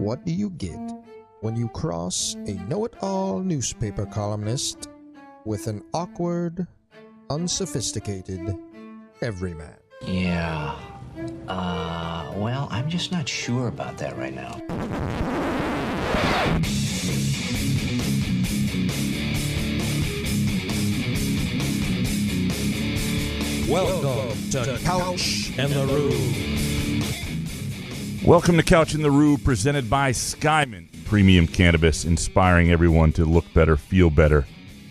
What do you get when you cross a know-it-all newspaper columnist with an awkward, unsophisticated everyman? Yeah. Well, I'm just not sure about that right now. Welcome to Couch and the Roo. Welcome to Couch in the Roo, presented by Skyman Premium Cannabis, inspiring everyone to look better, feel better,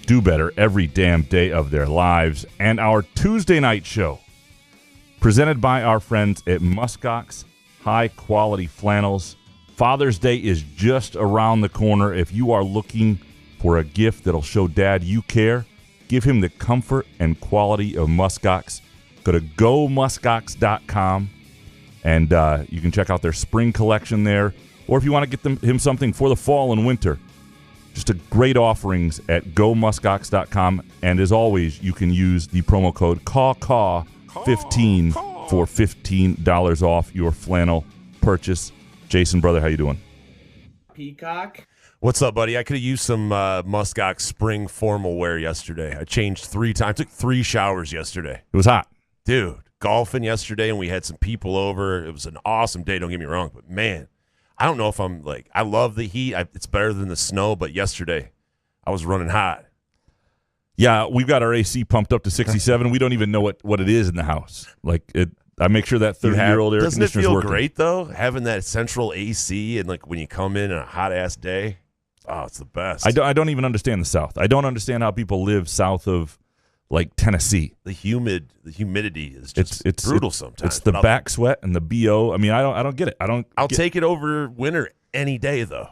do better every damn day of their lives. And our Tuesday night show, presented by our friends at Muskox High Quality Flannels. Father's Day is just around the corner. If you are looking for a gift that'll show Dad you care, give him the comfort and quality of Muskox. Go to gomuskox.com. And you can check out their spring collection there. Or if you want to get him something for the fall and winter, just a great offerings at gomuskox.com. And as always, you can use the promo code CAW15 for $15 off your flannel purchase. Jason, brother, how you doing? Peacock. What's up, buddy? I could have used some Muskox spring formal wear yesterday. I changed 3 times. Took 3 showers yesterday. It was hot. Dude, golfing yesterday, and we had some people over. It was an awesome day, don't get me wrong. But, man, I don't know if I'm like – I love the heat. It's better than the snow. But yesterday, I was running hot. Yeah, we've got our AC pumped up to 67. We don't even know what it is in the house. Like, I make sure that 30-year-old air conditioner is working. Doesn't it feel great, though, having that central AC and, like, when you come in on a hot-ass day? Oh, it's the best. I don't even understand the South. I don't understand how people live south of, like, Tennessee. The humidity is just brutal sometimes. It's the back sweat and the BO. I mean, I don't get it. I'll take it over winter any day, though.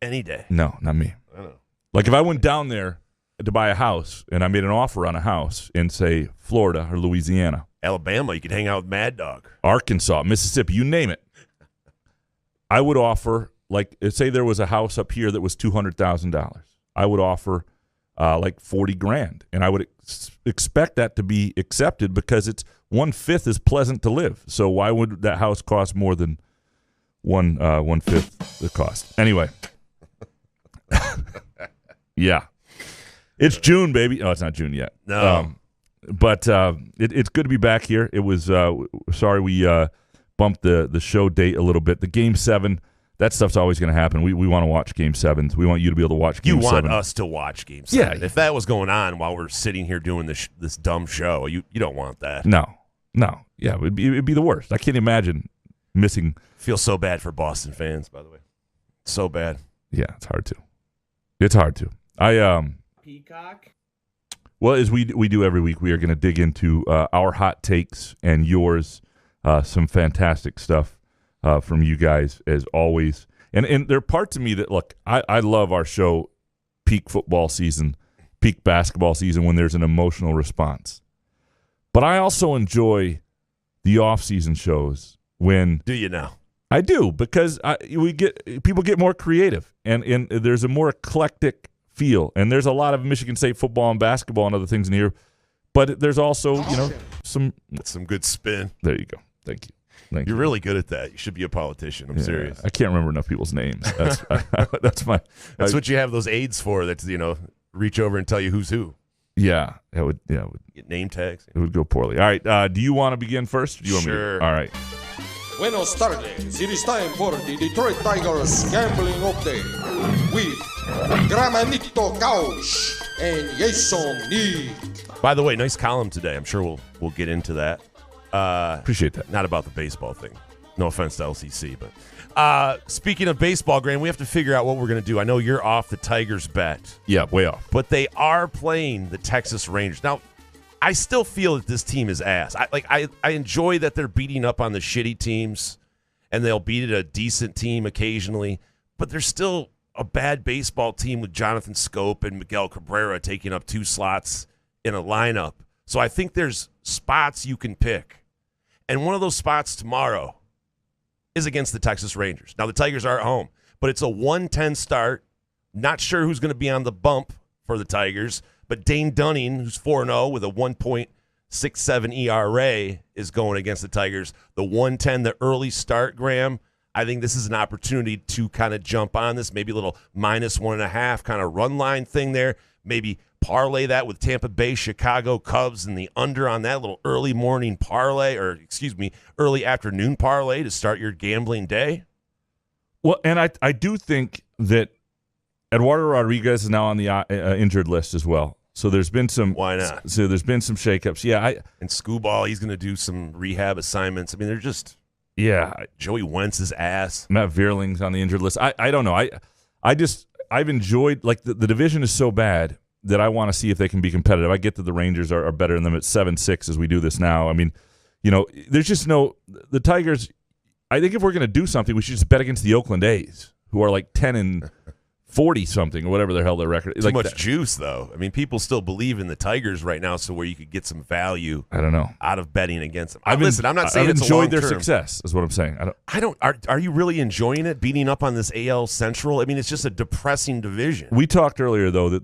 Any day. No, not me. I know. Like, if I went down there to buy a house and I made an offer on a house in, say, Florida or Louisiana, Alabama, you could hang out with Mad Dog. Arkansas, Mississippi, you name it. I would offer, like, say there was a house up here that was $200,000. I would offer like $40,000, and I would expect that to be accepted because it's 1/5 as pleasant to live. So why would that house cost more than 1/5 the cost? Anyway, yeah, it's June, baby. Oh, it's not June yet. No. But it's good to be back here. It was sorry we bumped the show date a little bit. The Game 7, that stuff's always going to happen. We want to watch Game 7s. We want you to be able to watch Game 7. You want us to watch Game 7. Yeah. If that was going on while we're sitting here doing this dumb show, you don't want that. No. Yeah, it'd be the worst. I can't imagine missing. Feel so bad for Boston fans, by the way. So bad. Yeah, it's hard to. Peacock. Well, as we do every week, we are going to dig into our hot takes and yours. Some fantastic stuff from you guys, as always. And there are parts of me that, look, I love our show, peak football season, peak basketball season, when there's an emotional response. But I also enjoy the off-season shows when... Do you now? I do, because people get more creative, and there's a more eclectic feel, and there's a lot of Michigan State football and basketball and other things in here, but there's also some good spin. There you go. Thank you. You're really good at that. You should be a politician. I'm serious. I can't remember enough people's names. That's That's what you have those aides for. That's reach over and tell you who's who. Yeah, it would get name tags. It would go poorly. All right. Do you want to begin first? Or do you want me to? All right. Buenos tardes. It is time for the Detroit Tigers Gambling Update with Gramanito Couch and Jason Nick. By the way, nice column today. I'm sure we'll get into that. Appreciate that. Not about the baseball thing. No offense to LCC, but speaking of baseball, Graham, we have to figure out what we're going to do. I know you're off the Tigers bet. Yeah, way off. But they are playing the Texas Rangers. Now, I still feel that this team is ass. I enjoy that they're beating up on the shitty teams, and they'll beat a decent team occasionally, but they're still a bad baseball team with Jonathan Scope and Miguel Cabrera taking up 2 slots in a lineup. So I think there's spots you can pick. And one of those spots tomorrow is against the Texas Rangers. Now, the Tigers are at home, but it's a 1-10 start. Not sure who's going to be on the bump for the Tigers, but Dane Dunning, who's 4-0 with a 1.67 ERA, is going against the Tigers. The 1-10, the early start, Graham, I think this is an opportunity to kind of jump on this, maybe a little -1.5 kind of run line thing there. Maybe parlay that with Tampa Bay, Chicago Cubs, and the under on that little early morning parlay, or early afternoon parlay to start your gambling day. Well, and I do think that Eduardo Rodriguez is now on the injured list as well. So there's been some. Why not? So there's been some shakeups. Yeah, and Scooball, he's going to do some rehab assignments. I mean, they're just. Yeah, Joey Wentz's ass. Matt Vierling's on the injured list. I don't know. I've enjoyed, like, the division is so bad that I want to see if they can be competitive. I get that the Rangers are better than them at 7-6 as we do this now. I mean, there's just the Tigers. I think if we're going to do something, we should just bet against the Oakland A's, who are like 10-40 something or whatever the hell their record is. Too much juice, though. I mean, people still believe in the Tigers right now, so where you could get some value. I don't know, out of betting against them. I'm not saying it's enjoyed their success, is what I'm saying. Are you really enjoying it? Beating up on this AL Central? I mean, it's just a depressing division. We talked earlier though that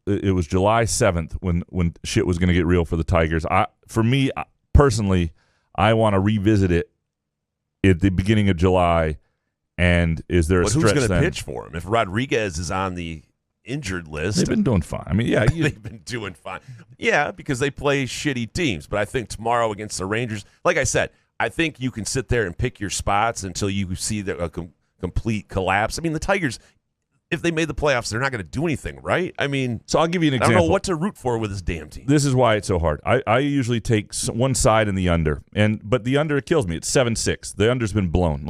it was July 7th when shit was going to get real for the Tigers. For me personally, I want to revisit it at the beginning of July. And is there a stretch who's going to pitch for him? If Rodriguez is on the injured list. They've been doing fine. I mean, yeah. They've been doing fine. Yeah, because they play shitty teams. But I think tomorrow against the Rangers, like I said, I think you can sit there and pick your spots until you see a complete collapse. I mean, the Tigers, if they made the playoffs, they're not going to do anything, right? I mean, so I'll give you an example. I don't know what to root for with this damn team. This is why it's so hard. I usually take one side in the under, but the under kills me. It's 7-6. The under's been blown.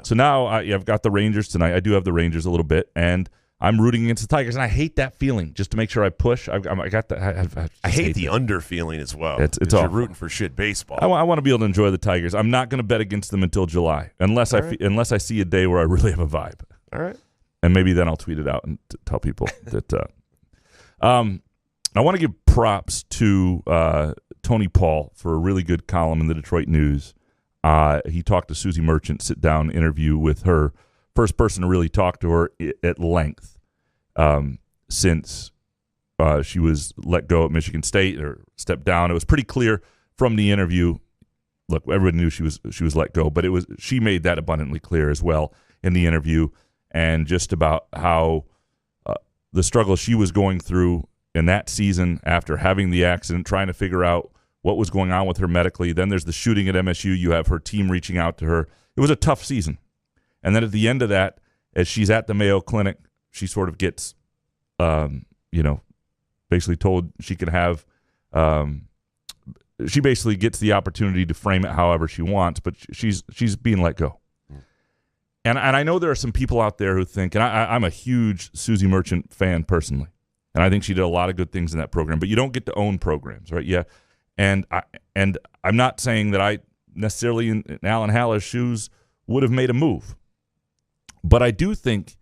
So now I've got the Rangers tonight. I do have the Rangers a little bit, and I'm rooting against the Tigers, and I hate that feeling. Just to make sure I push, I got that. I hate the under feeling as well. It's you're rooting for shit baseball. I want to be able to enjoy the Tigers. I'm not going to bet against them until July, unless I see a day where I really have a vibe. All right. And maybe then I'll tweet it out and tell people that. I want to give props to Tony Paul for a really good column in the Detroit News. He talked to Susie Merchant, sit-down interview with her, first person to really talk to her at length since she was let go at Michigan State or stepped down. It was pretty clear from the interview. Look, everyone knew she was let go, but she made that abundantly clear as well in the interview. And just about how the struggle she was going through in that season after having the accident, trying to figure out what was going on with her medically. Then there's the shooting at MSU. You have her team reaching out to her. It was a tough season. And then at the end of that, as she's at the Mayo Clinic, she sort of gets, basically told she could have she basically gets the opportunity to frame it however she wants, but she's being let go. And I know there are some people out there who think, and I'm a huge Susie Merchant fan personally, and I think she did a lot of good things in that program, but you don't get to own programs, right? Yeah. And I'm not saying that I necessarily in Alan Haller's shoes would have made a move. But I do think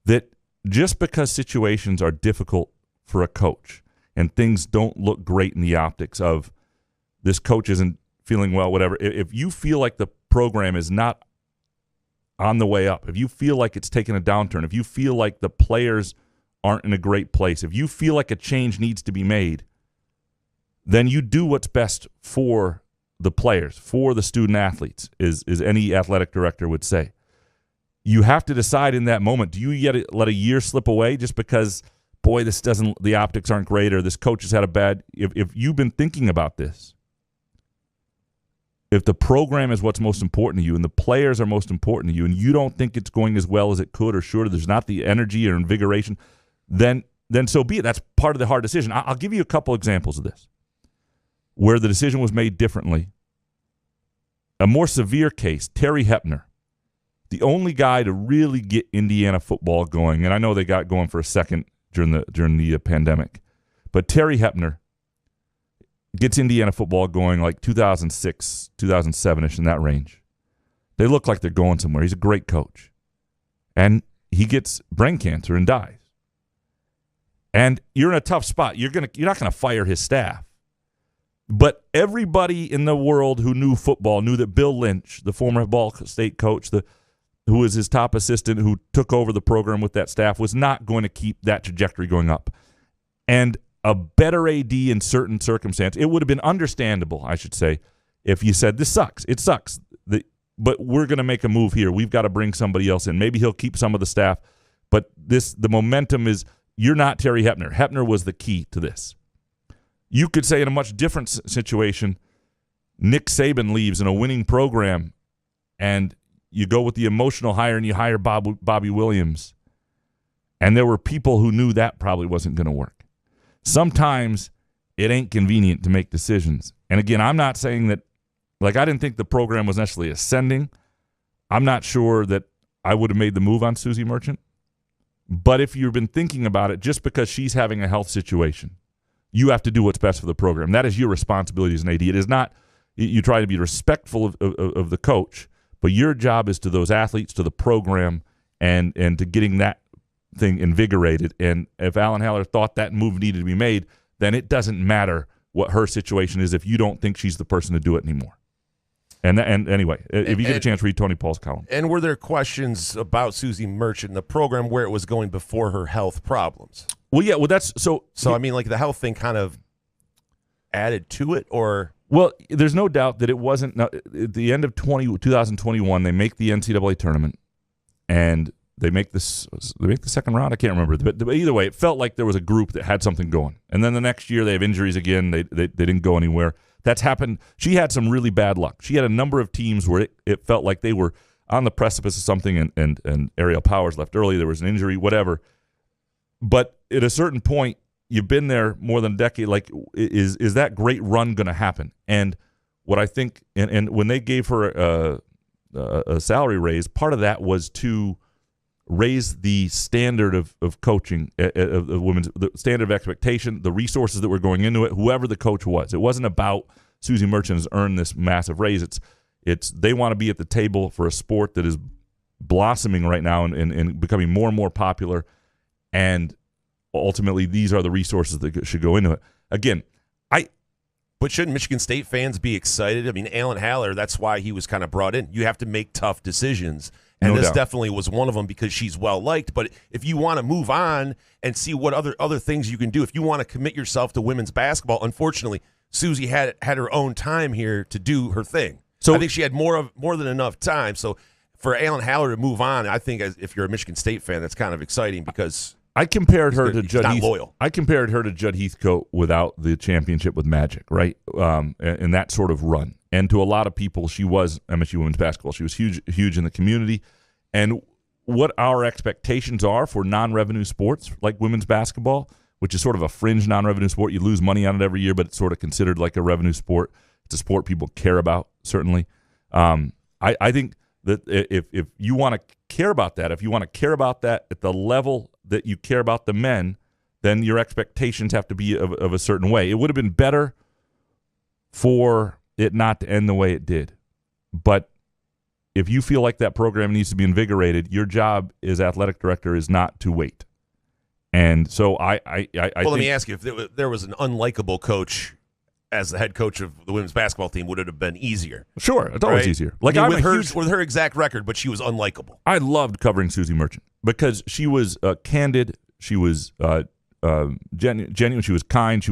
that just because situations are difficult for a coach and things don't look great in the optics of this coach isn't feeling well, whatever, if you feel like the program is not on the way up, if you feel like it's taken a downturn, if you feel like the players aren't in a great place, if you feel like a change needs to be made, then you do what's best for the players, for the student athletes, is any athletic director would say. You have to decide in that moment, do you let a year slip away just because, boy, the optics aren't great, or this coach has had a bad, if you've been thinking about this, if the program is what's most important to you and the players are most important to you and you don't think it's going as well as it could, or sure, there's not the energy or invigoration, then so be it. That's part of the hard decision. I'll give you a couple examples of this where the decision was made differently. A more severe case, Terry Hepner, the only guy to really get Indiana football going, and I know they got going for a second during the pandemic, but Terry Hepner gets Indiana football going like 2006, 2007-ish, in that range. They look like they're going somewhere. He's a great coach. And he gets brain cancer and dies. And you're in a tough spot. You're not going to fire his staff. But everybody in the world who knew football knew that Bill Lynch, the former Ball State coach, who was his top assistant, who took over the program with that staff, was not going to keep that trajectory going up. And a better AD in certain circumstances, it would have been understandable, I should say, if you said, this sucks. It sucks. but we're going to make a move here. We've got to bring somebody else in. Maybe he'll keep some of the staff, but the momentum is, you're not Terry Hepner. Hepner was the key to this. You could say in a much different situation, Nick Saban leaves in a winning program, and you go with the emotional hire and you hire Bobby Williams, and there were people who knew that probably wasn't going to work. Sometimes it ain't convenient to make decisions. And again, I'm not saying that, like, I didn't think the program was necessarily ascending. I'm not sure that I would have made the move on Susie Merchant. But if you've been thinking about it, just because she's having a health situation, you have to do what's best for the program. That is your responsibility as an AD. It is not, you try to be respectful of the coach, but your job is to those athletes, to the program, and to getting that thing invigorated. And if Alan Haller thought that move needed to be made, then it doesn't matter what her situation is if you don't think she's the person to do it anymore. And anyway, if you get a chance, read Tony Paul's column. And were there questions about Susie Merchant and the program where it was going before her health problems? Well, yeah, well, that's so. So I mean, like, the health thing kind of added to it, or? Well, there's no doubt that it wasn't. At the end of 2021, they make the NCAA tournament, and they make the second round. I can't remember, but either way, it felt like there was a group that had something going. And then the next year, they have injuries again. They didn't go anywhere. That's happened. She had some really bad luck. She had a number of teams where it felt like they were on the precipice of something, and Ariel Powers left early. There was an injury, whatever. But at a certain point, you've been there more than a decade. Like, is that great run going to happen? And what I think, and when they gave her a salary raise, part of that was to raise the standard of coaching, of women's, the standard of expectation, the resources that were going into it, whoever the coach was. It wasn't about Susie Merchant has earned this massive raise. It's they want to be at the table for a sport that is blossoming right now and becoming more and more popular, and ultimately these are the resources that should go into it. Again, but shouldn't Michigan State fans be excited? I mean, Alan Haller, that's why he was kind of brought in. You have to make tough decisions. And No this doubt. definitely was one of them because she's well-liked. But if you want to move on and see what other things you can do, if you want to commit yourself to women's basketball, unfortunately, Susie had her own time here to do her thing. So I think she had more than enough time. So for Alan Haller to move on, I think if you're a Michigan State fan, that's kind of exciting because I compared her to he's Judd not loyal. I compared her to Judd Heathcote without the championship with Magic, right? And that sort of run. And to a lot of people, she was MSU women's basketball. She was huge in the community. And what our expectations are for non-revenue sports like women's basketball, which is sort of a fringe non-revenue sport. You lose money on it every year, but it's sort of considered like a revenue sport. It's a sport people care about, certainly. I think that if you want to care about that, if you want to care about that at the level that you care about the men, then your expectations have to be of a certain way. It would have been better for it not to end the way it did. But if you feel like that program needs to be invigorated, your job as athletic director is not to wait. And so I let me ask you, if there was an unlikable coach as the head coach of the women's basketball team, would it have been easier? Sure, it's always right? easier. Like, I I'm mean, with with her exact record, but she was unlikable. I loved covering Susie Merchant because she was candid. She was genuine. She was kind. She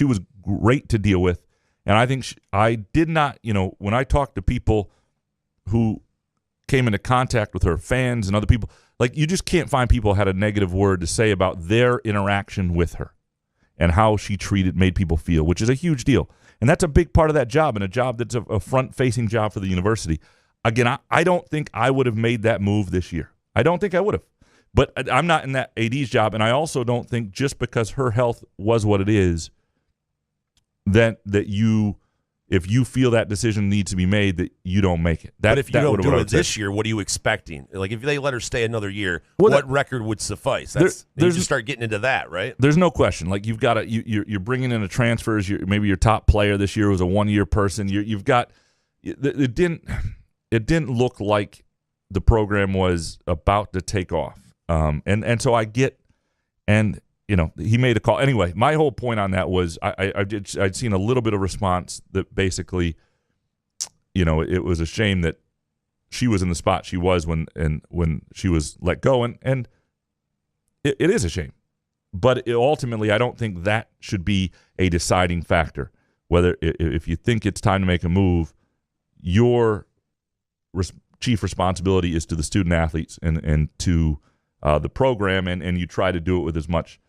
was great to deal with. And I think I did not, when I talked to people who came into contact with her, fans and other people, like, you just can't find people who had a negative word to say about their interaction with her and how she made people feel, which is a huge deal. And that's a big part of that job, and a job that's a front-facing job for the university. Again, I don't think I would have made that move this year. I don't think I would have. But I'm not in that AD's job, and I also don't think just because her health was what it is, that if you feel that decision needs to be made, that you don't make it. But if you don't do it this year, what are you expecting? Like, if they let her stay another year, what record would suffice? You just start getting into that, right? There's no question. Like, you've got you're bringing in a transfer as maybe your top player this year was a 1-year person. You've got it didn't look like the program was about to take off. And so I get, and he made a call. Anyway, my whole point on that was I'd seen a little bit of response that basically, it was a shame that she was in the spot she was when she was let go, and it is a shame. But ultimately, I don't think that should be a deciding factor. Whether if you think it's time to make a move, your chief responsibility is to the student athletes and to the program, and you try to do it with as much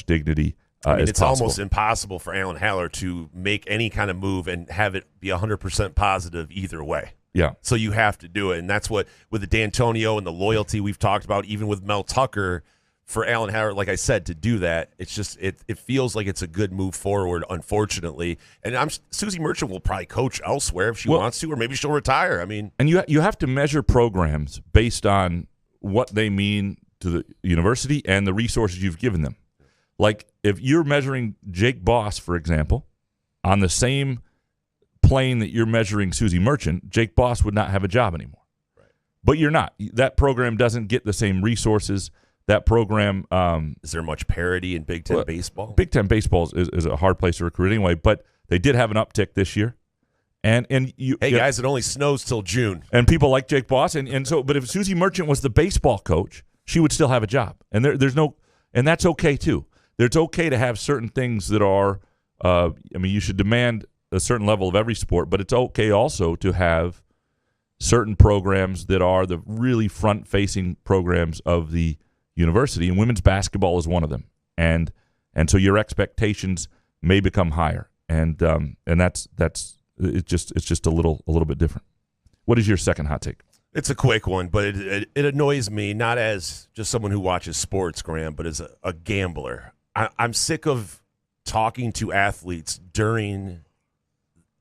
dignity as it's possible. almost impossible for Alan Haller to make any kind of move and have it be 100% positive either way. Yeah. So you have to do it, and that's what with the D'Antonio and the loyalty we've talked about, even with Mel Tucker. For Alan Haller, like I said, to do that, it's just it feels like it's a good move forward, unfortunately. And Susie Merchant will probably coach elsewhere if she wants to, or maybe she'll retire. I mean, and you have to measure programs based on what they mean to the university and the resources you've given them. Like if you're measuring Jake Boss, for example, on the same plane that you're measuring Susie Merchant, Jake Boss would not have a job anymore. Right. But you're not. That program doesn't get the same resources. That program is there much parity in Big Ten baseball? Big Ten baseball is a hard place to recruit anyway, but they did have an uptick this year. And you guys, it only snows till June. And people like Jake Boss, and so but if Susie Merchant was the baseball coach, she would still have a job. And there's no, and that's okay too. It's okay to have certain things that are you should demand a certain level of every sport, but it's okay also to have certain programs that are the really front-facing programs of the university, and women's basketball is one of them, and so your expectations may become higher, and that's it's just a little bit different. What is your second hot take? It's a quick one, but it annoys me not as just someone who watches sports, Graham, but as a gambler. I'm sick of talking to athletes during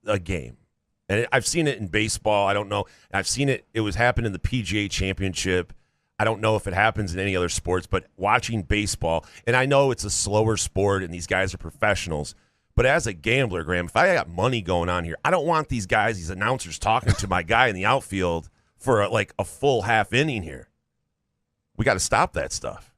a game, and I've seen it in baseball. I don't know. I've seen it. It was happened in the PGA Championship. I don't know if it happens in any other sports, but watching baseball, and I know it's a slower sport and these guys are professionals, but as a gambler, Graham, if I got money going on here, I don't want these guys, these announcers talking to my guy in the outfield for a full half inning here. We got to stop that stuff.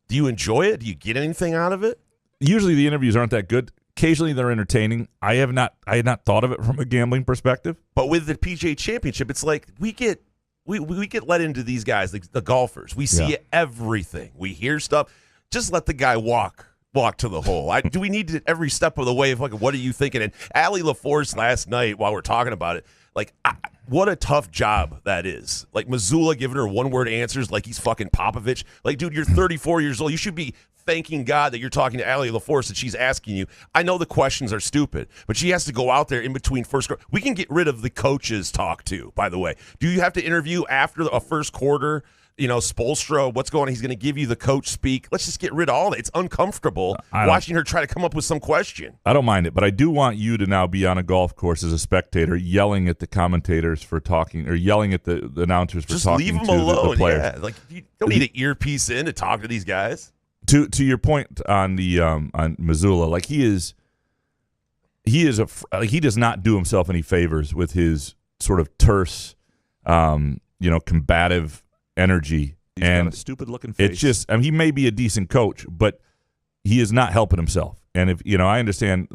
Do you enjoy it? Do you get anything out of it? Usually the interviews aren't that good. Occasionally they're entertaining. I had not thought of it from a gambling perspective. But with the PGA Championship, it's like we get let into these guys, the golfers. We see everything. We hear stuff. Just let the guy walk to the hole. Do we need to every step of the way? What are you thinking? And Allie LaForce last night, while we're talking about it, what a tough job that is. Missoula giving her one-word answers like he's fucking Popovich. Dude, you're 34 years old. You should be thanking God that you're talking to Allie LaForce and she's asking you. I know the questions are stupid, but she has to go out there in between first quarter. We can get rid of the coaches talk too, by the way. Do you have to interview after a first quarter? Spoelstra, what's going on? He's going to give you the coach speak. Let's just get rid of all that. It's uncomfortable watching her try to come up with some question. I don't mind it, but I do want you to now be on a golf course as a spectator, yelling at the commentators for talking, or yelling at the announcers for just talking leave them to alone. the players. Yeah. You don't need an earpiece in to talk to these guys. To your point on the on Missoula, he does not do himself any favors with his sort of terse, combative energy. He's and got a stupid looking face. It's just, he may be a decent coach, but he is not helping himself. And if I understand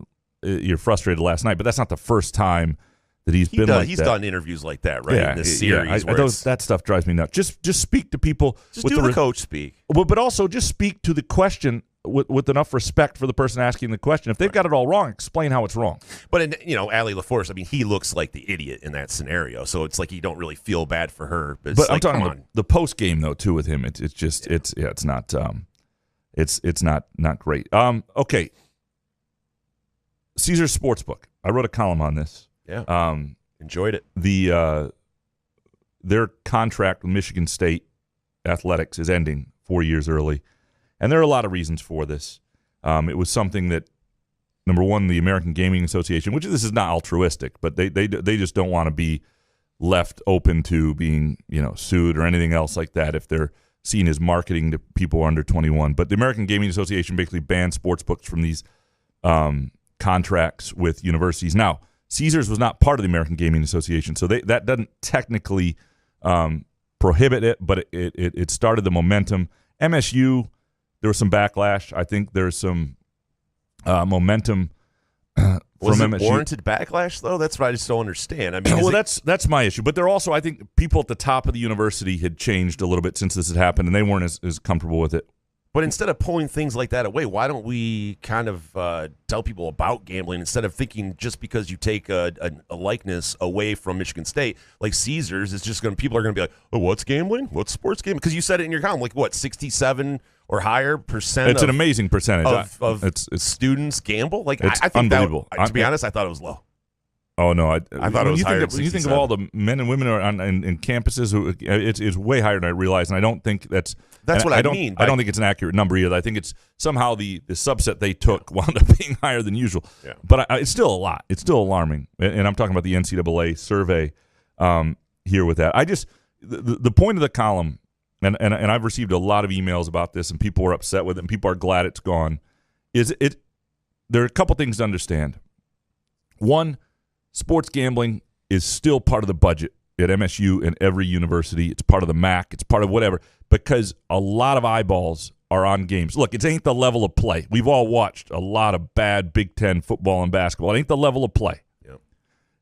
you're frustrated last night, but that's not the first time that he's been like that. He's done interviews like that, right? In this series, that stuff drives me nuts. Just speak to people. Just do the coach speak. Well, but also just speak to the question with enough respect for the person asking the question. If they've got it all wrong, explain how it's wrong. But Allie LaForce, he looks like the idiot in that scenario, so it's like you don't really feel bad for her. But I'm talking about the post game though too with him. It's not great. Okay. Caesars Sportsbook. I wrote a column on this. Yeah. Enjoyed it. Their contract with Michigan State Athletics is ending 4 years early, and there are a lot of reasons for this. It was something that, number one, the American Gaming Association, which this is not altruistic, but they just don't want to be left open to being sued or anything else like that if they're seen as marketing to people under 21. But the American Gaming Association basically banned sportsbooks from these contracts with universities. Now, Caesars was not part of the American Gaming Association, so that doesn't technically prohibit it, but it started the momentum. MSU, there was some backlash. I think there's some momentum from MSU. Warranted backlash, though? That's what I just don't understand. That's my issue. But they're also, I think, people at the top of the university had changed a little bit since this had happened, and they weren't as comfortable with it. But instead of pulling things like that away, why don't we kind of tell people about gambling instead of thinking just because you take a likeness away from Michigan State, like Caesars, it's just going to, people are going to be like, oh, what's gambling? What's sports gambling? Because you said it in your column, like what, 67 or higher percent? It's an amazing percentage of it's students gamble. Like it's I think unbelievable. To be honest, I thought it was low. Oh no! I thought it was higher. When you think of all the men and women who are in campuses, it's way higher than I realized, and I don't think that's what I mean. I don't think it's an accurate number either. I think it's somehow the subset they took wound up being higher than usual. Yeah. But it's still a lot. It's still alarming, and I'm talking about the NCAA survey here with that. I just the point of the column, and I've received a lot of emails about this, and people are upset with it, and people are glad it's gone. There are a couple things to understand. One, sports gambling is still part of the budget at MSU and every university. It's part of the MAC. It's part of whatever, because a lot of eyeballs are on games. Look, it ain't the level of play. We've all watched a lot of bad Big Ten football and basketball. It ain't the level of play. Yep.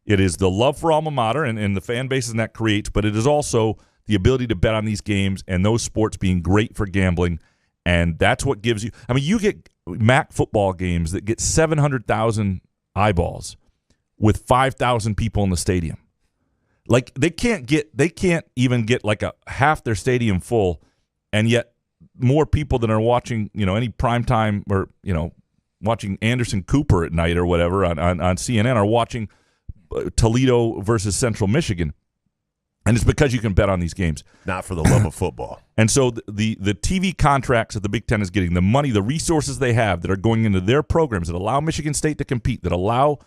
It is the love for alma mater and the fan bases that creates, but it is also the ability to bet on these games and those sports being great for gambling, and that's what gives you – I mean, you get MAC football games that get 700,000 eyeballs with 5,000 people in the stadium. Like they can't even get like a half their stadium full, and yet more people than are watching, any primetime or, watching Anderson Cooper at night or whatever on CNN are watching Toledo versus Central Michigan. And it's because you can bet on these games. Not for the love of football. And so the TV contracts that the Big Ten is getting, the money, the resources they have that are going into their programs that allow Michigan State to compete, that allow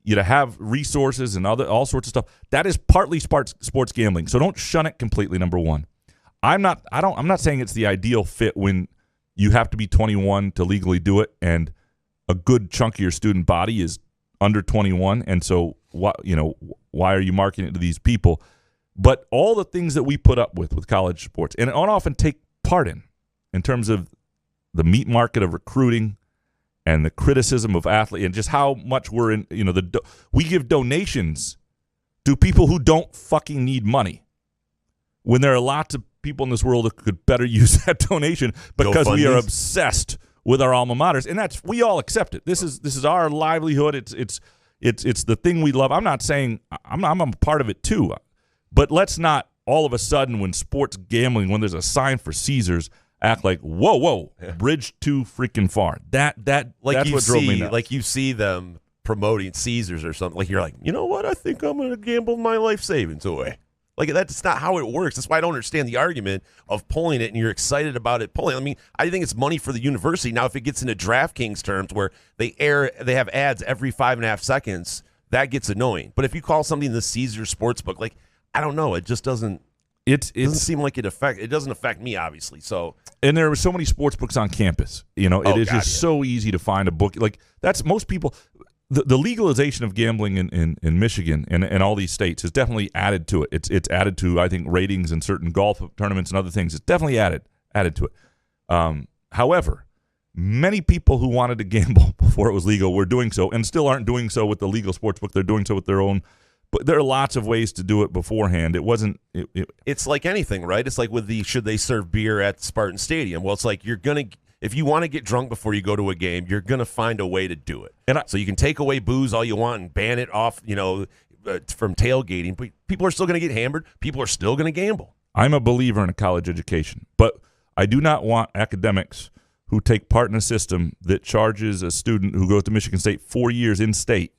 you to have resources and all sorts of stuff. That is partly sports gambling. So don't shun it completely. Number one, I'm not saying it's the ideal fit when you have to be 21 to legally do it, and a good chunk of your student body is under 21. And so why are you marketing it to these people? But all the things that we put up with college sports and often take part in terms of the meat market of recruiting, and the criticism of athletes, and just how much we're in, we give donations to people who don't fucking need money, when there are lots of people in this world that could better use that donation because we are obsessed with our alma maters, and we all accept it. This is our livelihood. It's the thing we love. I'm not saying I'm a part of it too, but let's not all of a sudden, when sports gambling, when there's a sign for Caesars, act like whoa, bridge too freaking far. That's what drove me nuts. Like you see them promoting Caesars or something. Like you're like, you know what? I think I'm going to gamble my life savings away. Like that's not how it works. That's why I don't understand the argument of pulling it and you're excited about it pulling. I mean, I think it's money for the university. Now, if it gets into DraftKings terms where they have ads every 5.5 seconds, that gets annoying. But if you call something the Caesars Sportsbook, like I don't know, it just doesn't. It doesn't seem like it doesn't affect me, obviously. So, and there are so many sports books on campus. It is so easy to find a book. Like that's most people. The legalization of gambling in Michigan and all these states has definitely added to it. It's added to, I think, ratings in certain golf tournaments and other things. It's definitely added to it. However, many people who wanted to gamble before it was legal were doing so, and still aren't doing so with the legal sports book. They're doing so with their own. But there are lots of ways to do it beforehand. It wasn't. It's like anything, right? It's like with the should they serve beer at Spartan Stadium? Well, it's like if you want to get drunk before you go to a game, you're gonna find a way to do it. So you can take away booze all you want and ban it off, from tailgating. But people are still gonna get hammered. People are still gonna gamble. I'm a believer in a college education, but I do not want academics who take part in a system that charges a student who goes to Michigan State 4 years in state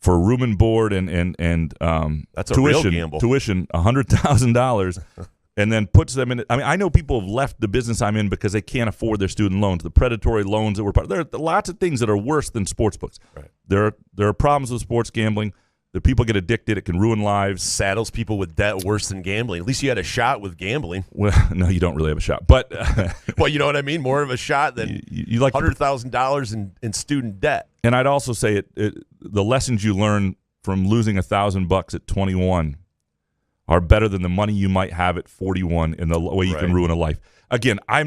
for room and board and that's a tuition, real gamble. Tuition $100,000, and then puts them in. I mean, I know people have left the business I'm in because they can't afford their student loans, the predatory loans that were part. There are lots of things that are worse than sports books. Right. There are problems with sports gambling. The people get addicted. It can ruin lives. Saddles people with debt worse than gambling. At least you had a shot with gambling. Well, no, you don't really have a shot. But well, you know what I mean? More of a shot than you like $100,000 in student debt. And I'd also say the lessons you learn from losing $1,000 at 21 are better than the money you might have at 41 in the way you can ruin a life. Again, I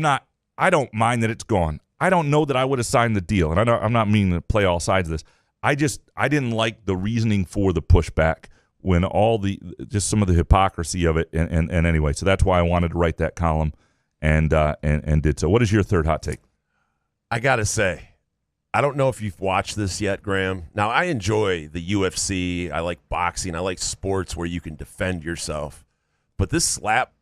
don't mind that it's gone. I don't know that I would have signed the deal, and I'm not meaning to play all sides of this. I didn't like the reasoning for the pushback when just some of the hypocrisy of it. And anyway, so that's why I wanted to write that column and did so. What is your third hot take? I got to say, I don't know if you've watched this yet, Graham. Now, I enjoy the UFC. I like boxing. I like sports where you can defend yourself. But this slap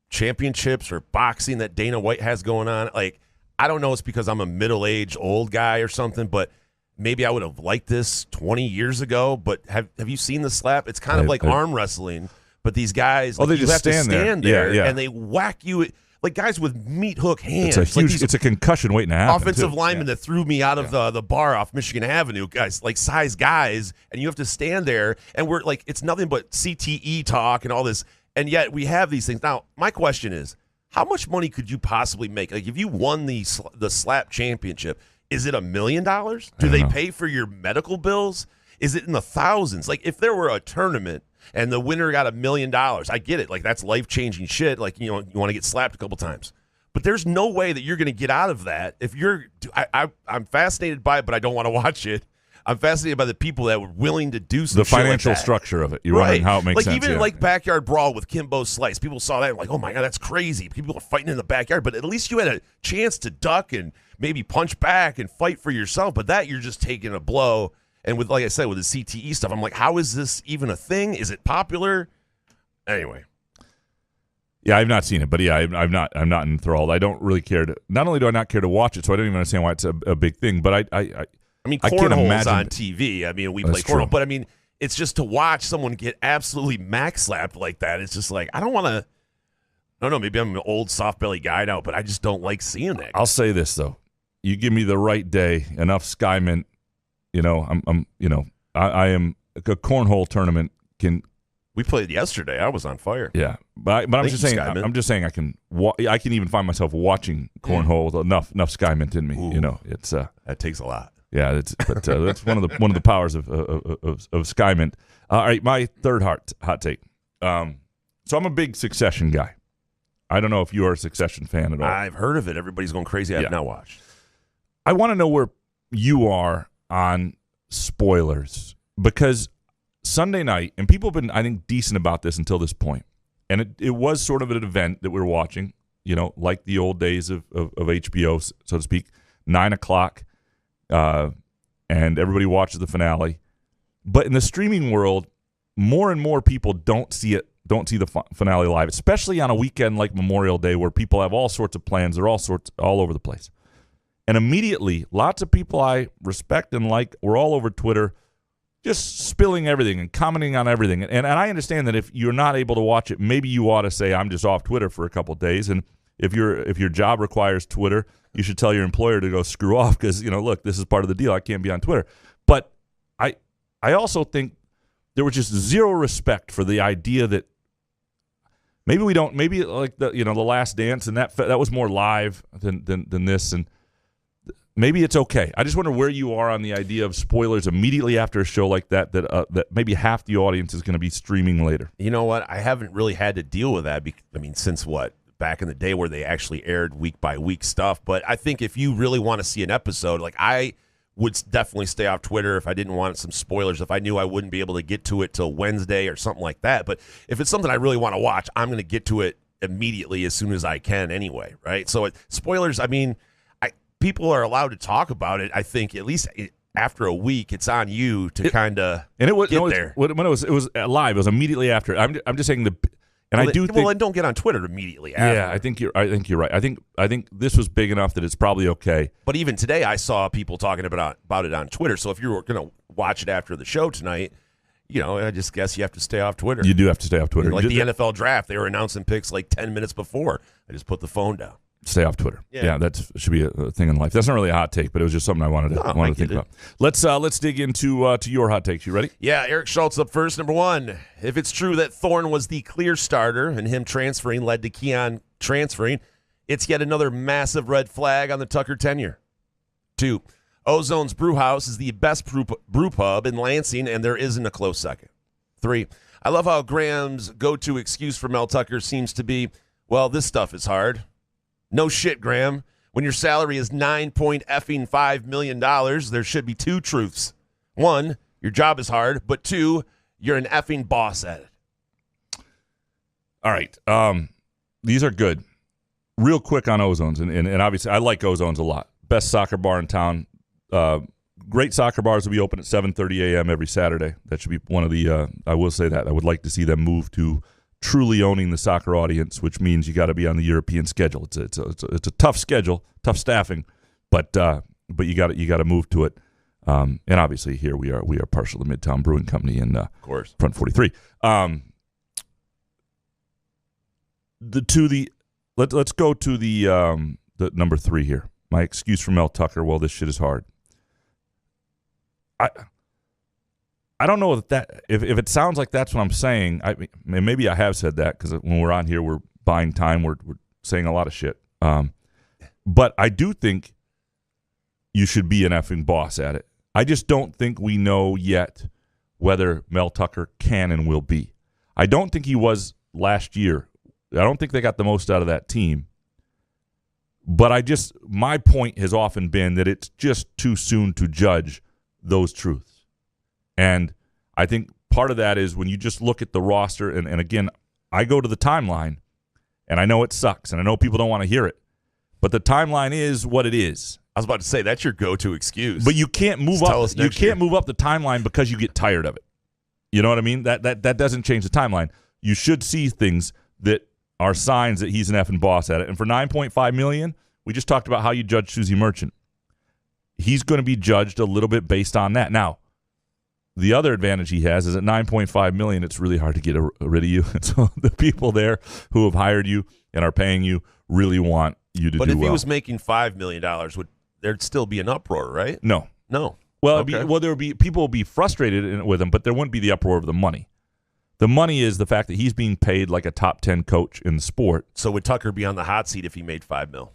championships or boxing that Dana White has going on, like, I don't know, it's because I'm a middle-aged old guy or something, but maybe I would have liked this 20 years ago. But have you seen the slap? It's kind of like arm wrestling, but these guys, they just have to stand there yeah. and they whack you like guys with meat hook hands. It's a huge, like it's a concussion waiting to happen. Offensive too. linemen that threw me out of the bar off Michigan Avenue, guys, like size guys, and you have to stand there, and we're like, it's nothing but CTE talk and all this, and yet we have these things. Now, my question is, how much money could you possibly make? Like, if you won the slap championship, is it $1 million? Do they pay for your medical bills? Is it in the thousands? Like, if there were a tournament and the winner got $1 million, I get it. Like, that's life-changing shit. Like, you want to get slapped a couple times. But there's no way that you're going to get out of that. If you're I'm fascinated by it, but I don't want to watch it. I'm fascinated by the people that were willing to do some the financial structure of it. You're wondering how it makes sense. Even like Backyard Brawl with Kimbo Slice. People saw that and like, oh my God, that's crazy. People are fighting in the backyard. But at least you had a chance to duck and maybe punch back and fight for yourself. But that you're just taking a blow. And with, like I said, with the CTE stuff, I'm like, how is this even a thing? Is it popular? Anyway. Yeah, I've not seen it, but yeah, I'm not enthralled. I don't really care to. Not only do I not care to watch it, so I don't even understand why it's a big thing. But I mean, can't cornhole's imagine on TV. I mean, we play cornhole, but I mean, it's just to watch someone get absolutely max slapped like that. It's just like, I don't want to. I don't know. Maybe I'm an old soft belly guy now, but I just don't like seeing that. I'll say this though: you give me the right day, enough Skyman. I am a cornhole tournament can. We played yesterday. I was on fire. Yeah, but I'm just saying. Skyman. I'm just saying I can. I can even find myself watching cornhole with enough Skyman in me. Ooh, it's that takes a lot. Yeah, that's one of the powers of Skyman. All right, my third hot take. So I'm a big Succession guy. I don't know if you are a Succession fan at all. I've heard of it. Everybody's going crazy. I've not watched. I want to know where you are on spoilers, because Sunday night, and people have been, I think, decent about this until this point, and it was sort of an event that we were watching, like the old days of HBO, so to speak, 9 o'clock, and everybody watches the finale. But in the streaming world, more and more people don't see the finale live, especially on a weekend like Memorial Day, where people have all sorts of plans. They're all over the place. And immediately, lots of people I respect and like were all over Twitter, just spilling everything and commenting on everything. And I understand that if you're not able to watch it, maybe you ought to say, I'm just off Twitter for a couple of days. And if your job requires Twitter, you should tell your employer to go screw off because, look, this is part of the deal. I can't be on Twitter. But I also think there was just zero respect for the idea that maybe like the Last Dance, and that was more live than this, and maybe it's okay. I just wonder where you are on the idea of spoilers immediately after a show like that maybe half the audience is going to be streaming later. You know what? I haven't really had to deal with that. Since what? Back in the day where they actually aired week by week stuff. But I think if you really want to see an episode, like I would definitely stay off Twitter if I didn't want some spoilers, if I knew I wouldn't be able to get to it till Wednesday or something like that. But if it's something I really want to watch, I'm going to get to it immediately as soon as I can anyway, right? So spoilers, people are allowed to talk about it. I think at least after a week, it's on you to kind of get there. When it was live, it was immediately after. I'm just saying then don't get on Twitter immediately after. Yeah, I think you're right. I think this was big enough that it's probably okay. But even today, I saw people talking about it on Twitter. So if you're going to watch it after the show tonight, I just guess you have to stay off Twitter. You do have to stay off Twitter. Like the NFL draft, they were announcing picks like 10 minutes before. I just put the phone down. Stay off Twitter. Yeah, that should be a thing in life. That's not really a hot take, but it was just something I wanted to think about. Let's dig into to your hot takes. You ready? Yeah, Eric Schultz up first. Number one, if it's true that Thorne was the clear starter and him transferring led to Keon transferring, it's yet another massive red flag on the Tucker tenure. 2, Ozone's Brewhouse is the best brew pub in Lansing, and there isn't a close second. 3, I love how Graham's go-to excuse for Mel Tucker seems to be, well, this stuff is hard. No shit, Graham. When your salary is $9.5 million, there should be 2 truths. 1, your job is hard, but 2, you're an effing boss at it. All right. These are good. real quick on Ozone's, and obviously I like Ozone's a lot. Best soccer bar in town. Great soccer bars will be open at 7:30 a.m. every Saturday. That should be one of the. I will say that I would like to see them move to truly owning the soccer audience, which means you got to be on the European schedule. It's a tough schedule, tough staffing, but you got to move to it. And obviously here we are partial to Midtown Brewing Company in of course Front 43. Let's go to the number 3 here. My excuse for Mel Tucker. Well, this shit is hard. I don't know if it sounds like that's what I'm saying. Maybe I have said that because when we're on here, we're buying time. We're saying a lot of shit. But I do think you should be an effing boss at it. I just don't think we know yet whether Mel Tucker can and will be. I don't think he was last year. I don't think they got the most out of that team. But my point has often been that it's just too soon to judge those truths. And I think part of that is when you just look at the roster, and again, I go to the timeline, and I know it sucks, and I know people don't want to hear it, but the timeline is what it is. I was about to say, that's your go-to excuse. But you can't move up. You can't move up the timeline because you get tired of it. You know what I mean? That doesn't change the timeline. You should see things that are signs that he's an effing boss at it. And for $9.5 million, we just talked about how you judge Susie Merchant. He's going to be judged a little bit based on that. Now, the other advantage he has is at $9.5 million, it's really hard to get rid of you. And so the people there who have hired you and are paying you really want you to do well. But if he was making $5 million, there'd still be an uproar, right? No. Well, there would be people would be frustrated with him, but there wouldn't be the uproar of the money. The money is the fact that he's being paid like a top 10 coach in the sport. So would Tucker be on the hot seat if he made $5 million?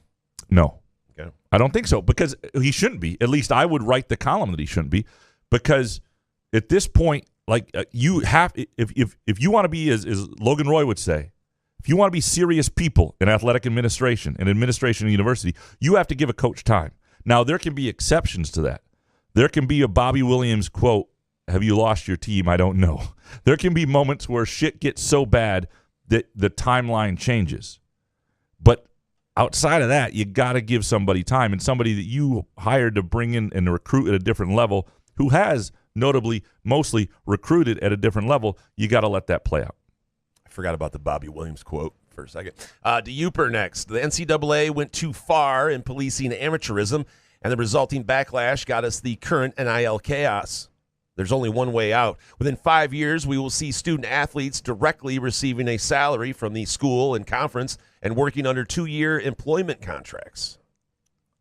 No. Okay. I don't think so, because he shouldn't be. At least I would write the column that he shouldn't be, because at this point, like you have, if you want to be, as Logan Roy would say, if you want to be serious people in athletic administration and administration in university, you have to give a coach time. Now, there can be exceptions to that. There can be a Bobby Williams quote, "Have you lost your team? I don't know." There can be moments where shit gets so bad that the timeline changes. But outside of that, you got to give somebody time, and somebody that you hired to bring in and recruit at a different level, who has notably mostly recruited at a different level, you got to let that play out. I forgot about the Bobby Williams quote for a second. DeUper next. The NCAA went too far in policing amateurism, and the resulting backlash got us the current NIL chaos. There's only one way out. Within 5 years, we will see student athletes directly receiving a salary from the school and conference and working under 2-year employment contracts.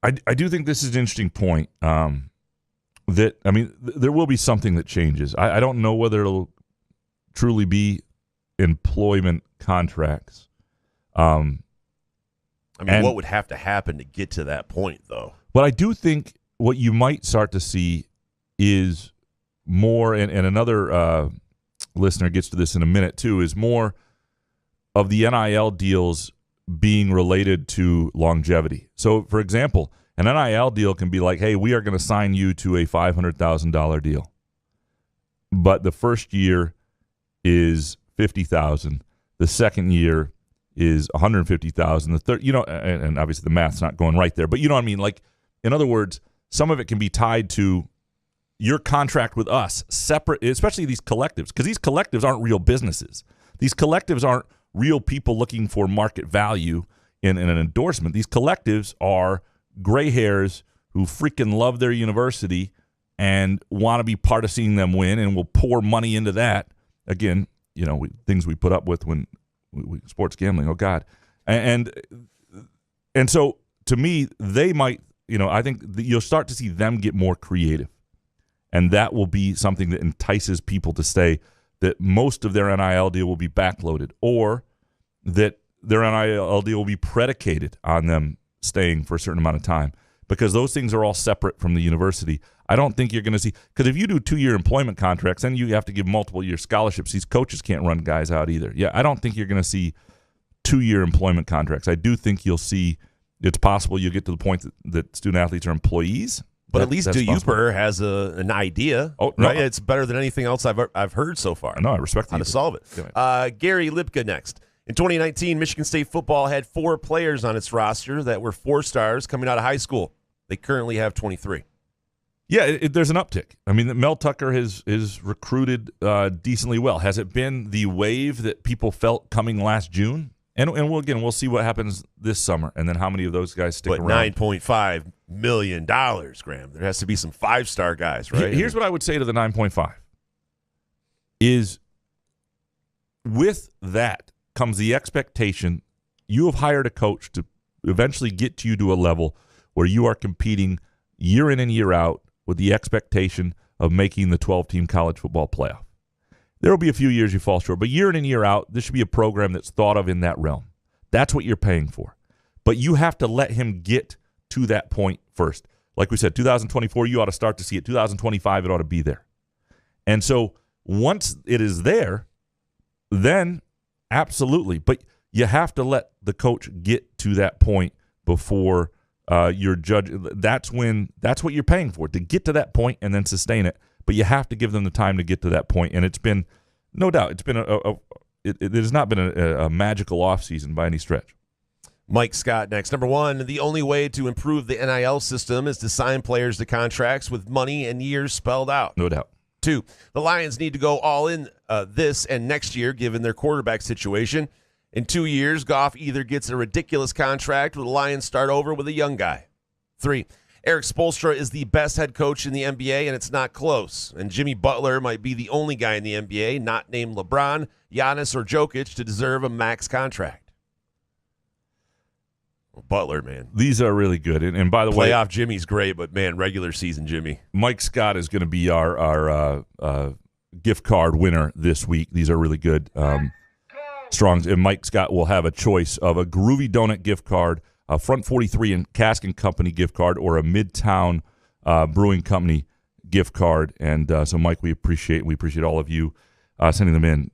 I do think this is an interesting point. There will be something that changes. I don't know whether it'll truly be employment contracts. What would have to happen to get to that point, though? But I do think what you might start to see is more, and another listener gets to this in a minute too, is more of the NIL deals being related to longevity. So, for example, an NIL deal can be like, hey, we are going to sign you to a $500,000 deal. But the first year is $50,000. The second year is $150,000. The third, and obviously the math's not going right there, but you know what I mean? Like, in other words, some of it can be tied to your contract with us, separate, especially these collectives, because these collectives aren't real businesses. These collectives aren't real people looking for market value in an endorsement. These collectives are gray hairs who freaking love their university and want to be part of seeing them win, and will pour money into that. Again, things we put up with when we sports gambling. Oh God, and so to me, they might. I think you'll start to see them get more creative, and that will be something that entices people to stay. That most of their NIL deal will be backloaded, or that their NIL deal will be predicated on them staying for a certain amount of time, because those things are all separate from the university. I don't think you're going to see, because if you do 2-year employment contracts, then you have to give multiple-year scholarships. These coaches can't run guys out either. Yeah, I don't think you're going to see 2-year employment contracts. I do think you'll see, it's possible you'll get to the point that student-athletes are employees. But at least DeUper has an idea, right? It's better than anything else I've heard so far. No, I respect how to solve it. Gary Lipka next. In 2019, Michigan State football had 4 players on its roster that were 4 stars coming out of high school. They currently have 23. Yeah, there's an uptick. I mean, Mel Tucker is recruited decently well. Has it been the wave that people felt coming last June? And we'll see what happens this summer, and then how many of those guys stick around. $9.5 million, Graham. There has to be some 5-star guys, right? Here's what I would say to the 9.5 is with that comes the expectation you have hired a coach to eventually get you to a level where you are competing year in and year out with the expectation of making the 12-team college football playoff. There will be a few years you fall short, but year in and year out, this should be a program that's thought of in that realm. That's what you're paying for. But you have to let him get to that point first. Like we said, 2024, you ought to start to see it. 2025, it ought to be there. And so once it is there, then absolutely. But you have to let the coach get to that point before you're judging. That's what you're paying for, to get to that point and then sustain it. But you have to give them the time to get to that point. And it's been, no doubt, it's been it has not been a magical offseason by any stretch. Mike Scott next. Number 1, the only way to improve the NIL system is to sign players to contracts with money and years spelled out. No doubt. 2, the Lions need to go all in this and next year, given their quarterback situation. In 2 years, Goff either gets a ridiculous contract or the Lions start over with a young guy. 3, Eric Spoelstra is the best head coach in the NBA, and it's not close. And Jimmy Butler might be the only guy in the NBA not named LeBron, Giannis, or Jokic to deserve a max contract. Butler, man. These are really good. And by the way, playoff Jimmy's great, but, man, regular season Jimmy. Mike Scott is going to be our gift card winner this week. These are really good. Strongs. And Mike Scott will have a choice of a Groovy Donut gift card, a Front 43 and Cask and Company gift card, or a Midtown Brewing Company gift card. And so, Mike, we appreciate all of you sending them in.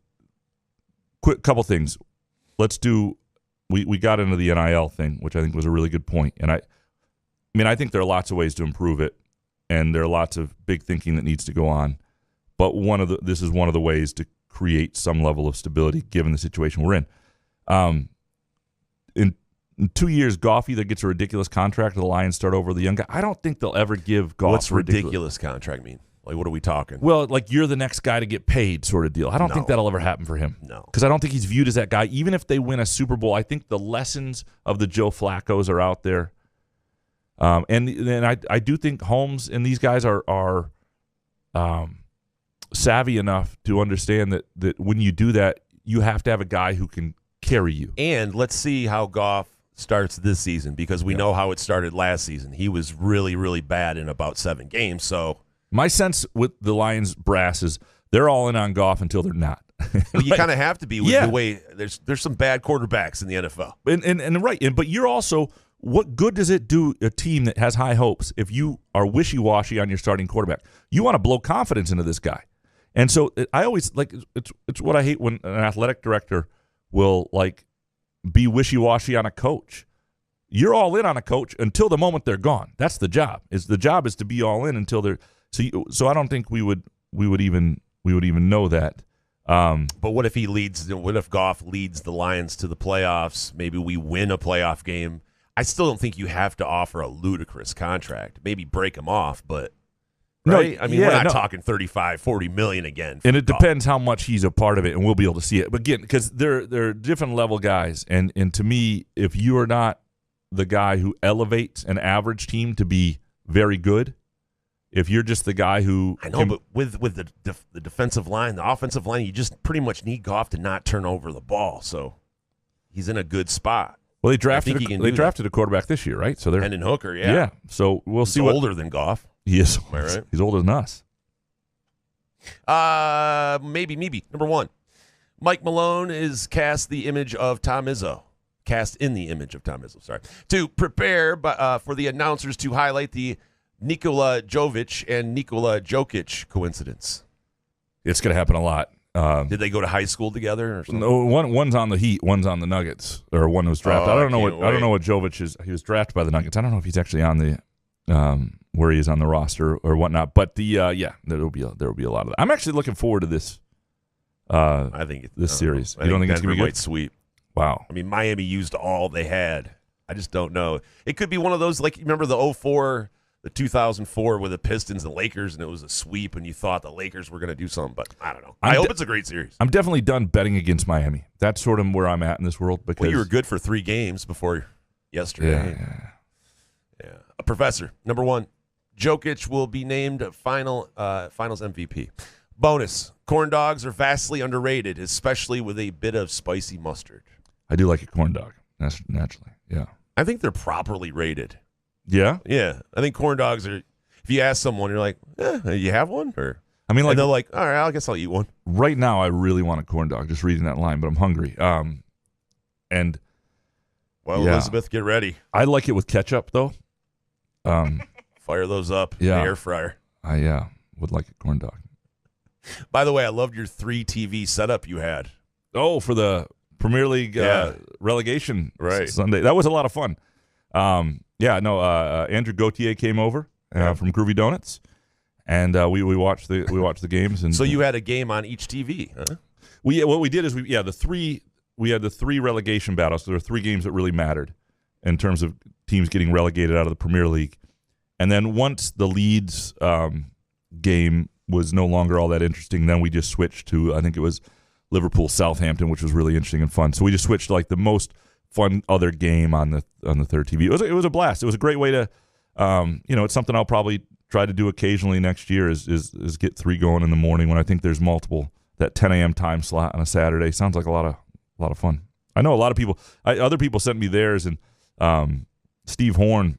Quick couple things. Let's do. We got into the NIL thing, which I think was a really good point. And I think there are lots of ways to improve it, and there are lots of big thinking that needs to go on. But this is one of the ways to create some level of stability given the situation we're in. In 2 years, Goff either gets a ridiculous contract or the Lions start over the young guy. I don't think they'll ever give Goff What's ridiculous contract mean? Like, what are we talking? Well, like you're the next guy to get paid sort of deal. I don't think that'll ever happen for him. No. Because I don't think he's viewed as that guy. Even if they win a Super Bowl, I think the lessons of the Joe Flaccos are out there. And I do think Holmes and these guys are savvy enough to understand that when you do that, you have to have a guy who can carry you. And let's see how Goff starts this season, because we know how it started last season. He was really, really bad in about 7 games. So my sense with the Lions brass is they're all in on Goff until they're not. Well, you kind of have to be with the way there's some bad quarterbacks in the NFL. And right, but you're also, what good does it do a team that has high hopes if you are wishy-washy on your starting quarterback? You want to blow confidence into this guy. And so I always it's what I hate when an athletic director will be wishy-washy on a coach. You're all in on a coach until the moment they're gone. That's the job. The job is to be all in until they're so I don't think we would even know that. But what if he leads? What if Goff leads the Lions to the playoffs? Maybe we win a playoff game. I still don't think you have to offer a ludicrous contract. Maybe break him off, but right? No, I mean, we're not talking $35-40 million again. And it Goff. depends how much he's a part of it, and we'll be able to see it. But again, because they're different level guys, and to me, if you are not the guy who elevates an average team to be very good, if you're just the guy who but with the defensive line, the offensive line, you just pretty much need Goff to not turn over the ball. So he's in a good spot. Well, they drafted a quarterback this year, right? So they're Hendon Hooker, yeah. So we'll see. He's older than Goff. He is. Am I right? He's older than us. Maybe. Number 1, Mike Malone is cast in the image of Tom Izzo. Sorry. To prepare for the announcers to highlight the Nikola Jovic and Nikola Jokic coincidence. It's going to happen a lot. Did they go to high school together or something? No, one's on the Heat, one's on the Nuggets, or one was drafted. I don't know what Jovic is. He was drafted by the Nuggets. I don't know if he's actually on the where he is on the roster or whatnot. But there will be a lot of that. I'm actually looking forward to this. I think this series. You don't think it's going to be good? sweet? Wow. I mean, Miami used all they had. I just don't know. It could be one of those, like, you remember the 2004 with the Pistons and Lakers, and it was a sweep, and you thought the Lakers were going to do something, but I don't know. I hope it's a great series. I'm definitely done betting against Miami. That's sort of where I'm at in this world. Because Well, you were good for 3 games before yesterday. Yeah. Professor, number 1, Jokic will be named finals MVP. Bonus, corn dogs are vastly underrated, especially with a bit of spicy mustard. I do like a corn dog, naturally. Yeah. I think they're properly rated. Yeah? Yeah. I think corn dogs are, if you ask someone, you're like, you have one? Or I mean, like, and they're like, all right, I guess I'll eat one. Right now, I really want a corn dog, just reading that line, but I'm hungry. And Well, yeah. Elizabeth, get ready. I like it with ketchup, though. Fire those up in the air fryer. I would like a corn dog. By the way, I loved your 3 TV setup you had. Oh, for the Premier League relegation Sunday. That was a lot of fun. Andrew Gauthier came over from Groovy Donuts, and we watched the games. And so you had a game on each TV, huh? What we did is we had the 3 relegation battles. So there were 3 games that really mattered in terms of teams getting relegated out of the Premier League. And then once the Leeds game was no longer all that interesting, then we just switched to, I think it was Liverpool-Southampton, which was really interesting and fun. So we just switched to like the most fun other game on the third TV. It was a blast. It was a great way to, it's something I'll probably try to do occasionally next year is get 3 going in the morning when I think there's multiple. That 10 a.m. time slot on a Saturday sounds like a lot of fun. I know a lot of people. Other people sent me theirs, and Steve Horn,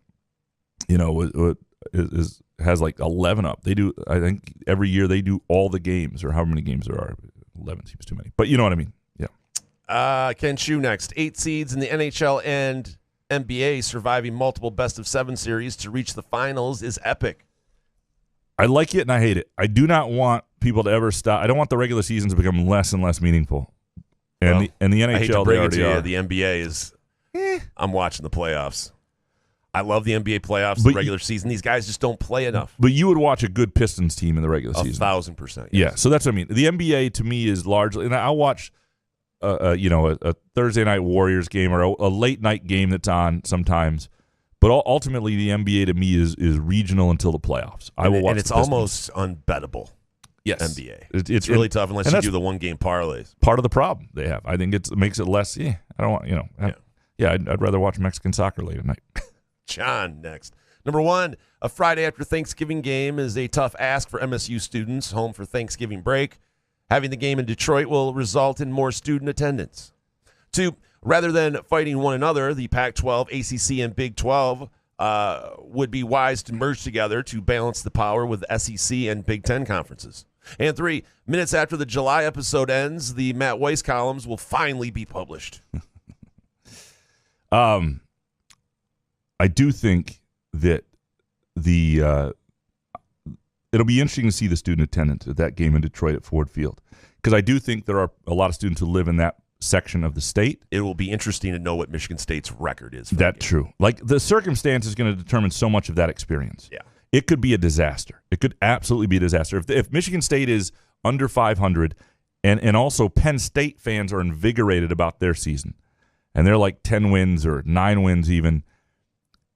has like 11 up. They do. I think every year they do all the games, or how many games there are. 11 seems too many, but you know what I mean. Yeah. Ken Shu next. 8 seeds in the NHL and NBA surviving multiple best-of-7 series to reach the finals is epic. I like it and I hate it. I do not want people to ever stop. I don't want the regular seasons to become less and less meaningful. And the NHL, I hate to bring it to you, are. the NBA is. I'm watching the playoffs. I love the NBA playoffs, the regular season. These guys just don't play enough. But you would watch a good Pistons team in the regular season. 1,000%. Yes. Yeah, so that's what I mean. The NBA to me is largely, and I'll watch, a Thursday night Warriors game or a late night game that's on sometimes. But ultimately, the NBA to me is regional until the playoffs. I will watch. And it's almost unbettable. Yes, NBA. It's really tough unless you do the 1-game parlays. Part of the problem they have. I think it makes it less. I don't want. I'd rather watch Mexican soccer late at night. John next. Number 1, a Friday after Thanksgiving game is a tough ask for MSU students home for Thanksgiving break. Having the game in Detroit will result in more student attendance. 2, rather than fighting one another, the Pac-12, ACC, and Big 12 would be wise to merge together to balance the power with the SEC and Big 10 conferences. And 3, minutes after the July episode ends, the Matt Weiss columns will finally be published. I do think that it'll be interesting to see the student attendance at that game in Detroit at Ford Field, because I do think there are a lot of students who live in that section of the state. It will be interesting to know what Michigan State's record is. That's true. Like, the circumstance is going to determine so much of that experience. Yeah. It could be a disaster. It could absolutely be a disaster. If Michigan State is under 500, and also Penn State fans are invigorated about their season, and they're like 10 wins or 9 wins even,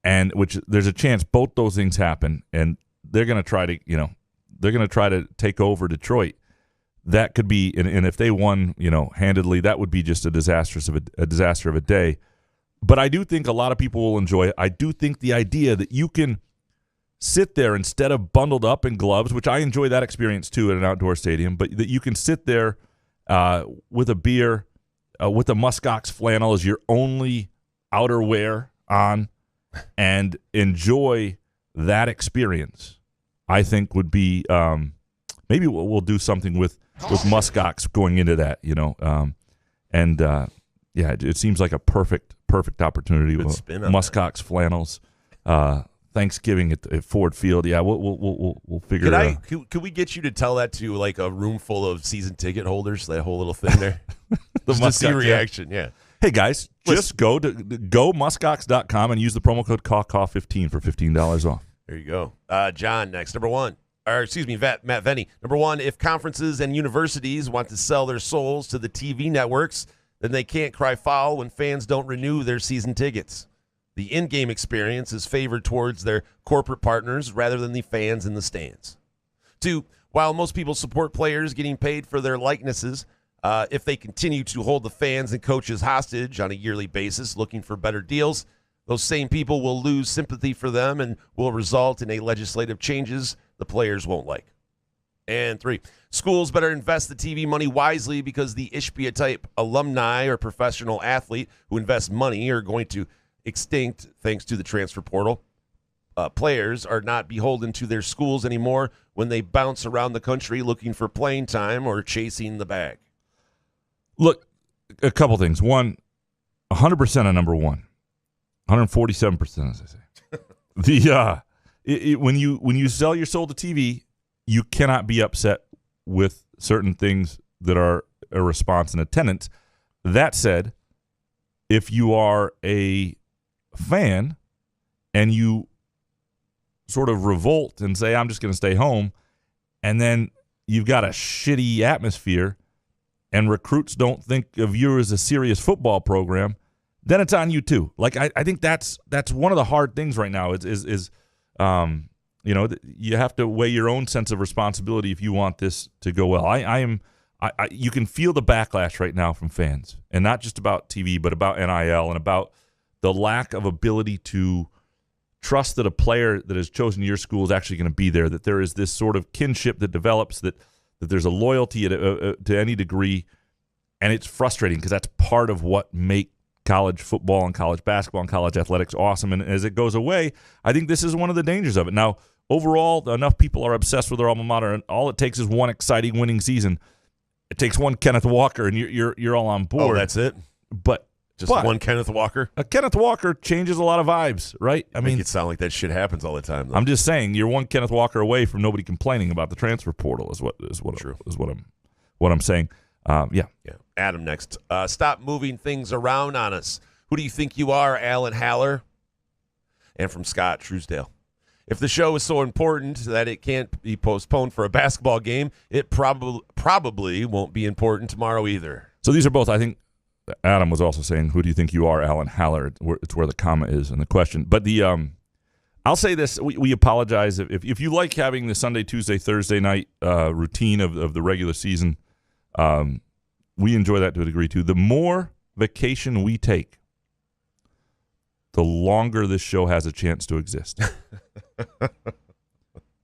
and which there's a chance both those things happen, and they're going to try to take over Detroit. That could be, and if they won, handedly, that would be just a disaster of a day. But I do think a lot of people will enjoy it. I do think the idea that you can sit there instead of bundled up in gloves, which I enjoy that experience too at an outdoor stadium, but that you can sit there with a beer, with a muskox flannel as your only outerwear on, and enjoy that experience, I think would be maybe we'll do something with muskox going into that, it seems like a perfect opportunity. Muskox flannels, Thanksgiving at Ford Field. Yeah, we'll figure it out. Could we get you to tell that to like a room full of season ticket holders? That whole little thing there, just to see reaction. Yeah. Hey guys, just go muskox.com and use the promo code CAW15 for $15 off. There you go. John next. Number 1. Matt Venny. Number 1, if conferences and universities want to sell their souls to the TV networks, then they can't cry foul when fans don't renew their season tickets. The in-game experience is favored towards their corporate partners rather than the fans in the stands. 2, while most people support players getting paid for their likenesses, if they continue to hold the fans and coaches hostage on a yearly basis looking for better deals, those same people will lose sympathy for them and will result in a legislative changes the players won't like. And 3, schools better invest the TV money wisely because the Ishbia-type alumni or professional athlete who invests money are going to extinct thanks to the transfer portal. Players are not beholden to their schools anymore when they bounce around the country looking for playing time or chasing the bag. Look, a couple things. One, 100% on number one. 147%, as I say. When you sell your soul to TV, you cannot be upset with certain things that are a response in attendance. That said, if you are a fan and you sort of revolt and say, I'm just going to stay home, and then you've got a shitty atmosphere and recruits don't think of you as a serious football program, then it's on you too. Like I think that's one of the hard things right now is you have to weigh your own sense of responsibility if you want this to go well. You can feel the backlash right now from fans, and not just about TV, but about NIL and about the lack of ability to trust that a player that has chosen your school is actually going to be there, that there is this sort of kinship that develops, that there's a loyalty to any degree, and it's frustrating because that's part of what make college football and college basketball and college athletics awesome. And as it goes away, I think this is one of the dangers of it. Now, overall, enough people are obsessed with their alma mater, and all it takes is one exciting winning season. It takes one Kenneth Walker, and you're all on board. Oh, that's it? But one Kenneth Walker? A Kenneth Walker changes a lot of vibes, right? I mean, it sound like that shit happens all the time, though. I'm just saying, you're one Kenneth Walker away from nobody complaining about the transfer portal. Is what I'm saying. Yeah. Adam next. Stop moving things around on us. Who do you think you are, Alan Haller? And from Scott Truesdale. If the show is so important that it can't be postponed for a basketball game, it probably won't be important tomorrow either. So these are both, I think, Adam was also saying, who do you think you are, Alan Haller? It's where the comma is in the question. But I'll say this, we apologize. If you like having the Sunday, Tuesday, Thursday night routine of the regular season, we enjoy that to a degree too. The more vacation we take, the longer this show has a chance to exist.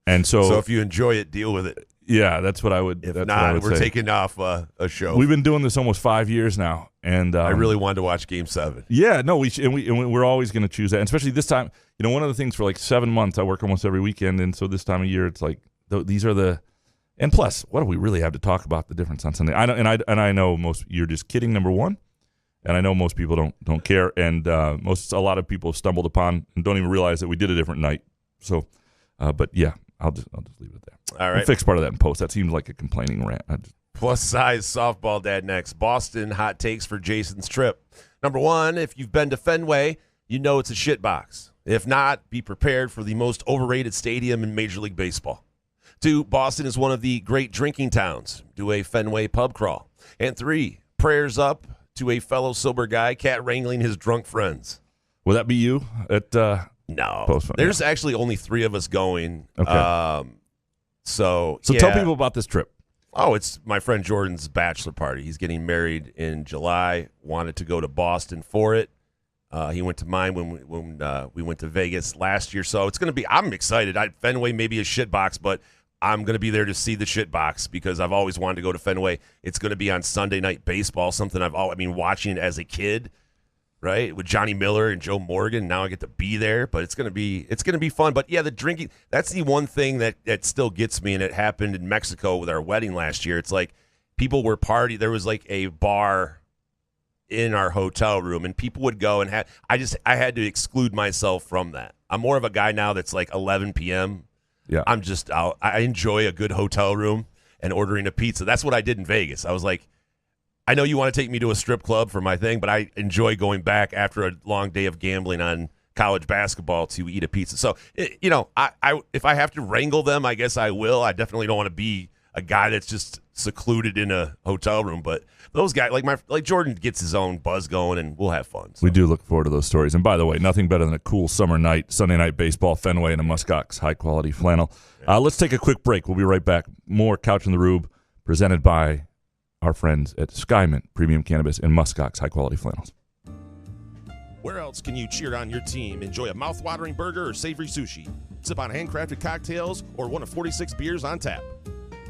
And so if you enjoy it, deal with it. Yeah, that's what I would. If not, we're taking off a show. We've been doing this almost 5 years now, and I really wanted to watch Game 7. Yeah, no, we're always going to choose that, and especially this time. You know, one of the things for like 7 months, I work almost every weekend, and so this time of year, it's like these are the. And plus, what do we really have to talk about the difference on Sunday? I know most you're just kidding. Number one, and I know most people don't care, and a lot of people have stumbled upon and don't even realize that we did a different night. So, but yeah, I'll just leave it there. All right, we'll fix part of that in post. That seems like a complaining rant. Plus size softball dad next. Boston hot takes for Jason's trip. Number one, if you've been to Fenway, you know it's a shit box. If not, be prepared for the most overrated stadium in Major League Baseball. 2, Boston is one of the great drinking towns. Do a Fenway pub crawl. And 3, prayers up to a fellow sober guy cat wrangling his drunk friends. Will that be you at No. Post-Fun? There's actually only 3 of us going. Okay. So tell people about this trip. Oh, it's my friend Jordan's bachelor party. He's getting married in July. Wanted to go to Boston for it. He went to mine when we went to Vegas last year. So it's going to be – I'm excited. Fenway may be a shit box, but I'm going to be there to see the shit box because I've always wanted to go to Fenway. It's going to be on Sunday Night Baseball, something watching it as a kid, right, with Johnny Miller and Joe Morgan. Now I get to be there, but it's going to be fun. But, yeah, the drinking – that's the one thing that still gets me, and it happened in Mexico with our wedding last year. It's like people were partying. There was like a bar – in our hotel room, and people would go and I had to exclude myself from that. I'm more of a guy now that's like 11 p.m. Yeah. I'm just out. I enjoy a good hotel room and ordering a pizza. That's what I did in Vegas. I was like, I know you want to take me to a strip club for my thing, but I enjoy going back after a long day of gambling on college basketball to eat a pizza. So, I if I have to wrangle them, I guess I will. I definitely don't want to be a guy that's just secluded in a hotel room. But those guys, like Jordan, gets his own buzz going, and we'll have fun. So. We do look forward to those stories. And by the way, nothing better than a cool summer night, Sunday night baseball, Fenway, and a Muskox high-quality flannel. Let's take a quick break. We'll be right back. More Couch in the Rube presented by our friends at Skymint Premium Cannabis and Muskox high-quality flannels. Where else can you cheer on your team, enjoy a mouth-watering burger or savory sushi, sip on handcrafted cocktails, or one of 46 beers on tap?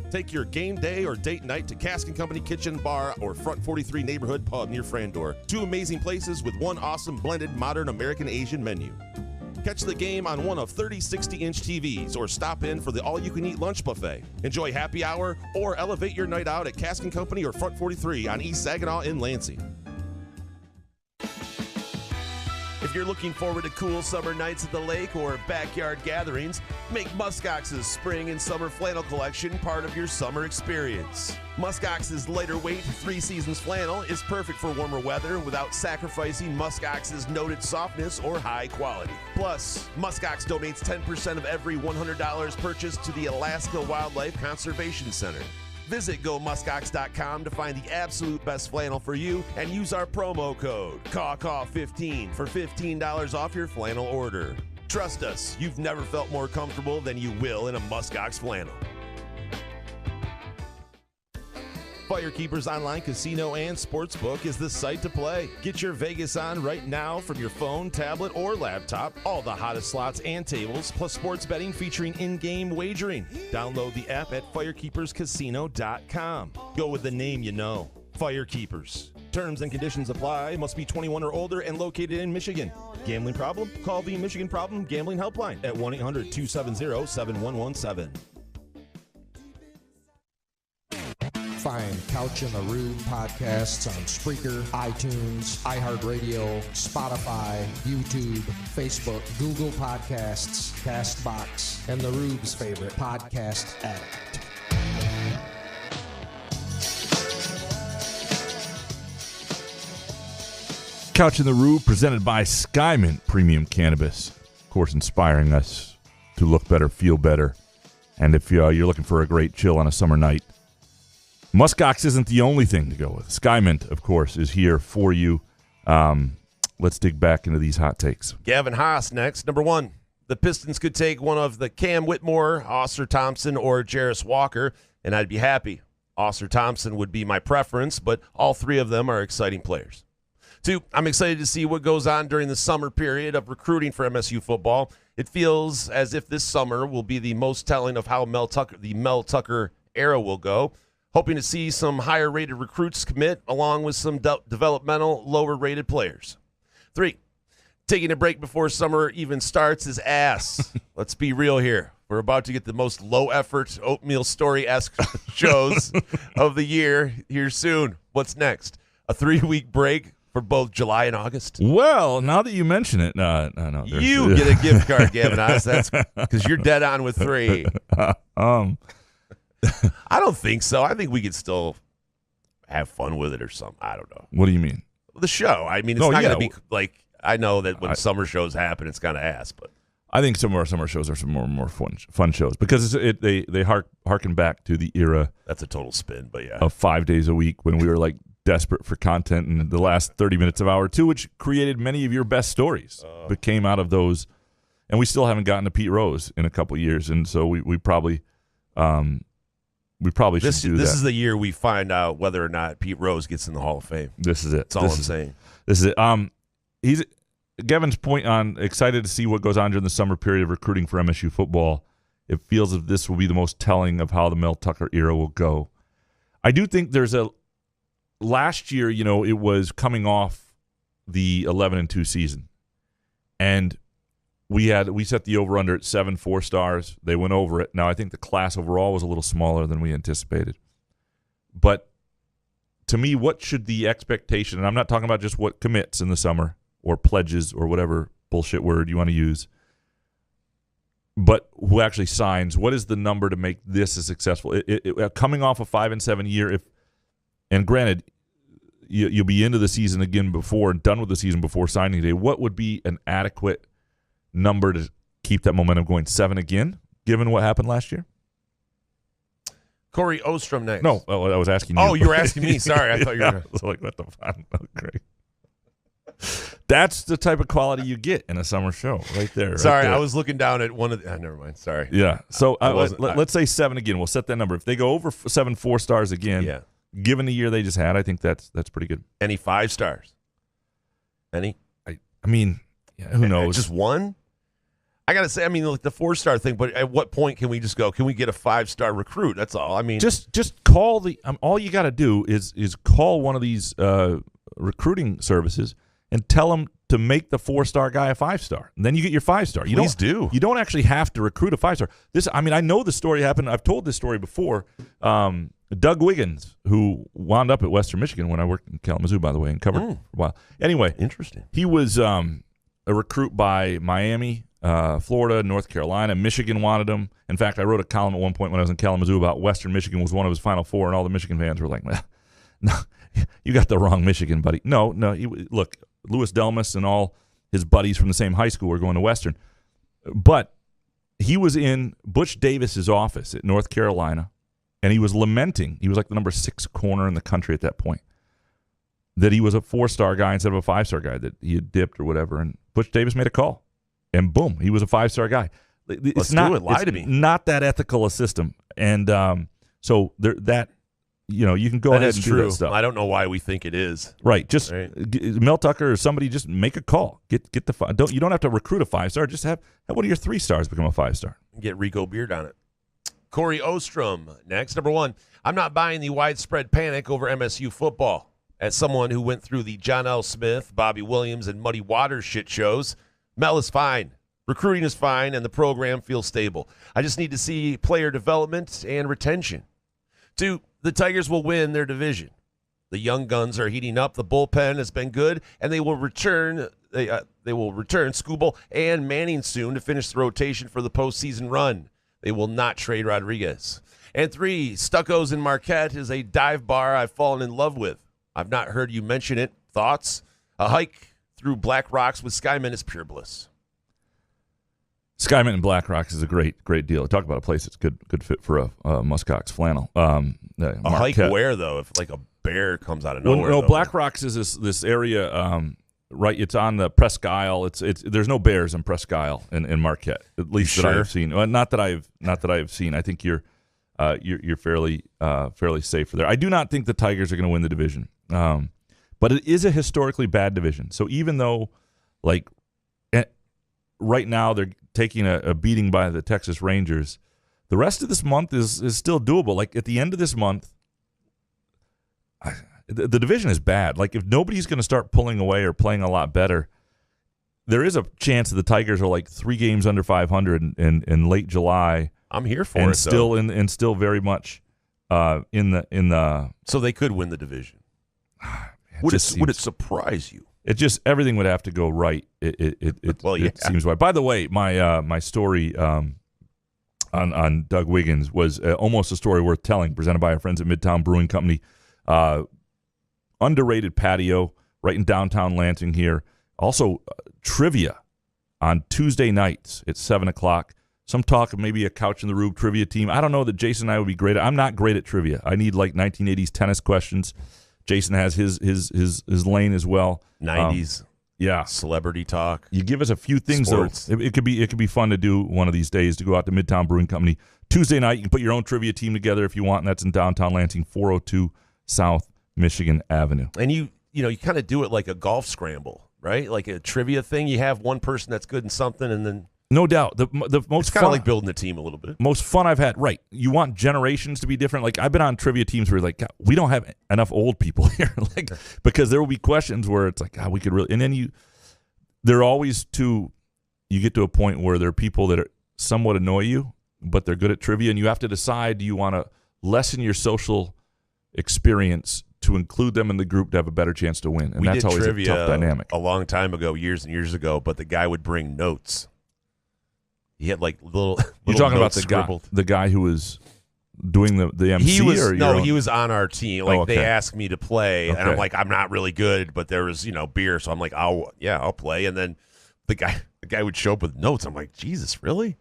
Take your game day or date night to Cask & Company Kitchen Bar or Front 43 Neighborhood Pub near Frandor. 2 amazing places with 1 awesome blended modern American Asian menu. Catch the game on one of 30 60-inch TVs or stop in for the all-you-can-eat lunch buffet. Enjoy happy hour or elevate your night out at Cask & Company or Front 43 on East Saginaw in Lansing. If you're looking forward to cool summer nights at the lake or backyard gatherings, make Muskox's spring and summer flannel collection part of your summer experience. Muskox's lighter weight 3 seasons flannel is perfect for warmer weather without sacrificing Muskox's noted softness or high quality. Plus, Muskox donates 10% of every $100 purchased to the Alaska Wildlife Conservation Center. Visit GoMuskox.com to find the absolute best flannel for you and use our promo code CAW15 for $15 off your flannel order. Trust us, you've never felt more comfortable than you will in a Muskox flannel. Firekeepers Online Casino and Sportsbook is the site to play. Get your Vegas on right now from your phone, tablet, or laptop. All the hottest slots and tables, plus sports betting featuring in-game wagering. Download the app at firekeeperscasino.com. Go with the name you know. Firekeepers. Terms and conditions apply. Must be 21 or older and located in Michigan. Gambling problem? Call the Michigan Problem Gambling Helpline at 1-800-270-7117. Find Couch in the Rube podcasts on Spreaker, iTunes, iHeartRadio, Spotify, YouTube, Facebook, Google Podcasts, CastBox, and the Rube's favorite podcast addict. Couch in the Rube presented by Skymint Premium Cannabis. Of course, inspiring us to look better, feel better. And if you're looking for a great chill on a summer night, Muskox isn't the only thing to go with. Skymint, of course, is here for you. Let's dig back into these hot takes. Gavin Haas next. Number 1, the Pistons could take one of the Cam Whitmore, Oscar Thompson, or Jarris Walker, and I'd be happy. Oscar Thompson would be my preference, but all 3 of them are exciting players. 2, I'm excited to see what goes on during the summer period of recruiting for MSU football. It feels as if this summer will be the most telling of how the Mel Tucker era will go. Hoping to see some higher-rated recruits commit, along with some developmental, lower-rated players. 3, taking a break before summer even starts is ass. Let's be real here. We're about to get the most low-effort, oatmeal story-esque shows of the year here soon. What's next? A 3-week break for both July and August? Well, now that you mention it, no. You get a gift card, Gavin Haas. That's because you're dead on with 3. I don't think so. I think we could still have fun with it or something. I don't know. What do you mean? The show. I mean, it's not going to be like, I know that when summer shows happen, it's kind of ass, but I think some of our summer shows are some more fun shows because they harken back to the era. That's a total spin, but yeah, of 5 days a week when we were like desperate for content, and the last 30 minutes of hour 2, which created many of your best stories, but came out of those. And we still haven't gotten to Pete Rose in a couple of years, and so we probably. We probably should do that. This is the year we find out whether or not Pete Rose gets in the Hall of Fame. This is it. That's all I'm saying. This is it. Gavin's point on excited to see what goes on during the summer period of recruiting for MSU football. It feels as if this will be the most telling of how the Mel Tucker era will go. I do think there's last year, it was coming off the 11-2 season. And we set the over-under at 7 4-stars. They went over it. Now, I think the class overall was a little smaller than we anticipated. But to me, what should the expectation, and I'm not talking about just what commits in the summer or pledges or whatever bullshit word you want to use, but who actually signs, what is the number to make this a successful? Coming off a 5-7 year, and granted, you'll be into the season again before and done with the season before signing day, what would be an adequate number to keep that momentum going? 7 again, given what happened last year? Corey Ostrom next. No, I was asking you. Oh, you were asking me. Sorry, I thought you were. I was like, what the fuck? Oh, great. That's the type of quality you get in a summer show, right there. Sorry, there. I was looking down at one of the. Never mind. Sorry. Yeah. So wasn't- let's say 7 again. We'll set that number. If they go over 7 4-stars again, Yeah. given the year they just had, I think that's pretty good. Any 5 stars? Any? I mean, yeah, who knows? Just one? I gotta say, I mean, like the 4-star thing. But at what point can we just go? Can we get a 5-star recruit? That's all. I mean, just call the. All you got to do is call one of these recruiting services and tell them to make the 4-star guy a 5-star. And then you get your 5-star. Please do. You don't actually have to recruit a 5-star. I know the story happened. I've told this story before. Doug Wiggins, who wound up at Western Michigan when I worked in Kalamazoo, by the way, and covered for a while. Anyway, interesting. he was a recruit by Miami, Florida, North Carolina. Michigan wanted him. In fact, I wrote a column at one point when I was in Kalamazoo about Western Michigan was one of his Final Four, and all the Michigan fans were like, well, no, you got the wrong Michigan, buddy. No. Look, Louis Delmas and all his buddies from the same high school were going to Western. But he was in Butch Davis's office at North Carolina, and he was lamenting. He was like the number 6 corner in the country at that point, that he was a 4-star guy instead of a 5-star guy, that he had dipped or whatever. And Butch Davis made a call, and boom, he was a 5-star guy. Let's do it. Lie to me. Not that ethical a system. And so you can go That ahead is and true. do that stuff. I don't know why we think it is. Right. Just Right. Mel Tucker or somebody, just make a call. Get the you don't have to recruit a 5-star. Just have one of your 3-stars become a 5-star. Get Rico Beard on it. Corey Ostrom next. Number 1, I'm not buying the widespread panic over MSU football. As someone who went through the John L. Smith, Bobby Williams, and Muddy Waters shit shows, Mel is fine. Recruiting is fine, and the program feels stable. I just need to see player development and retention. 2, the Tigers will win their division. The young guns are heating up. The bullpen has been good, and they will return Skubal and Manning soon to finish the rotation for the postseason run. They will not trade Rodriguez. And 3, Stucco's in Marquette is a dive bar I've fallen in love with. I've not heard you mention it. Thoughts? A hike through Black Rocks with Skyman is pure bliss. Skyman and Black Rocks is a great deal. Talk about a place that's good fit for a muskox flannel. A hike Marquette. where, though? If like a bear comes out of nowhere? No, though? Black Rocks is this area. Right, it's on the Presque Isle. It's there's no bears in Presque Isle in Marquette, at least that I've seen. Well, not that I've seen. I think you're fairly safe there. I do not think the Tigers are going to win the division, but it is a historically bad division. So even though, like, right now they're taking a beating by the Texas Rangers, the rest of this month is still doable. Like at the end of this month, the division is bad. Like if nobody's going to start pulling away or playing a lot better, there is a chance that the Tigers are like 3 games under 500 in late July. I'm here for and it. Still though. still very much in the. So they could win the division. Would it surprise you? It just everything would have to go right. It seems right. By the way, my story on Doug Wiggins was almost a story worth telling. Presented by our friends at Midtown Brewing Company. Underrated patio right in downtown Lansing here. Also, trivia on Tuesday nights at 7:00. Some talk of maybe a Couch in the Rube trivia team. I don't know that Jason and I would be great at. I'm not great at trivia. I need like 1980s tennis questions. Jason has his lane as well. 90s. Yeah. Celebrity talk. You give us a few things, Sports. though. It could be fun to do one of these days, to go out to Midtown Brewing Company. Tuesday night, you can put your own trivia team together if you want, and that's in downtown Lansing, 402 South Michigan Avenue. And you kind of do it like a golf scramble, right? Like a trivia thing. You have one person that's good in something, and then no doubt the most it's kind of fun, like building a team a little bit. Most fun I've had. Right, you want generations to be different. Like I've been on trivia teams where like, God, we don't have enough old people here, like because there will be questions where it's like, God, we could really, and then they're always you get to a point where there are people that are somewhat annoy you, but they're good at trivia, and you have to decide, do you want to lessen your social experience to include them in the group to have a better chance to win? And that's always a tough dynamic. A long time ago, years and years ago, but the guy would bring notes. He had like little You're talking about scribbled. the guy who was doing the MC? He was on our team. Like okay. They asked me to play, Okay. and I'm like, I'm not really good, but there was beer, so I'm like, I'll play. And then the guy would show up with notes. I'm like, Jesus, really?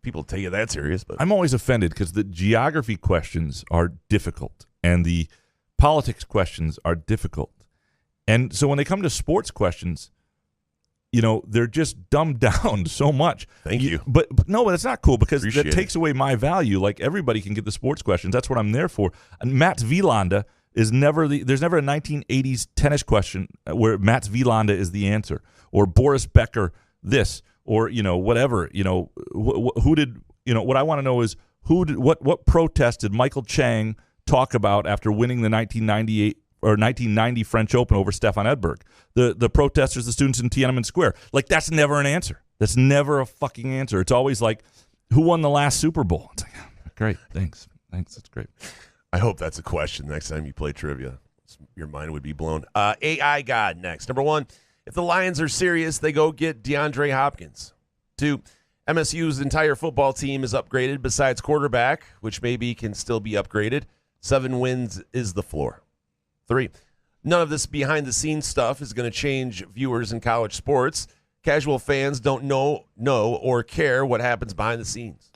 People take it that serious, but I'm always offended because the geography questions are difficult and the politics questions are difficult. And so when they come to sports questions, they're just dumbed down so much. Thank you. But it's not cool because Appreciate that takes away my value. Like, everybody can get the sports questions. That's what I'm there for. And Mats Wilander is there's never a 1980s tennis question where Mats Wilander is the answer, or Boris Becker this, or whatever. Who did what I want to know is what protest did Michael Chang talk about after winning the 1998 or 1990 French Open over Stefan Edberg? The protesters, the students in Tiananmen Square. Like, that's never an answer. That's never a fucking answer. It's always like, who won the last Super Bowl? It's like, great, thanks, that's great. I hope that's a question next time you play trivia. Your mind would be blown. AI God next. Number 1, if the Lions are serious, they go get DeAndre Hopkins. 2, MSU's entire football team is upgraded besides quarterback, which maybe can still be upgraded. 7 wins is the floor. 3, none of this behind-the-scenes stuff is going to change viewers in college sports. Casual fans don't know or care what happens behind the scenes.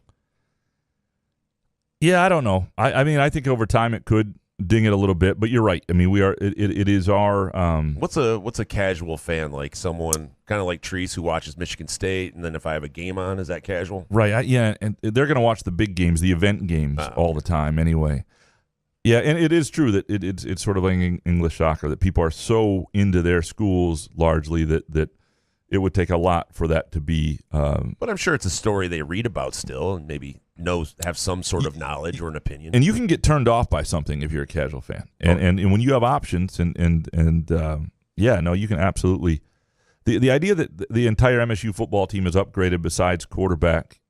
Yeah, I don't know. I mean, I think over time it could ding it a little bit, but you're right. I mean, we are. It is our. What's a casual fan like? Someone kind of like Treese who watches Michigan State, and then if I have a game on, is that casual? Right. Yeah, and they're going to watch the big games, the event games, all the time anyway. Yeah, and it is true that it's sort of like English soccer, that people are so into their schools largely that it would take a lot for that to be. But I'm sure it's a story they read about still, and maybe have some sort of knowledge or an opinion. And you can get turned off by something if you're a casual fan, and when you have options, you can absolutely. The idea that the entire MSU football team is upgraded besides quarterback,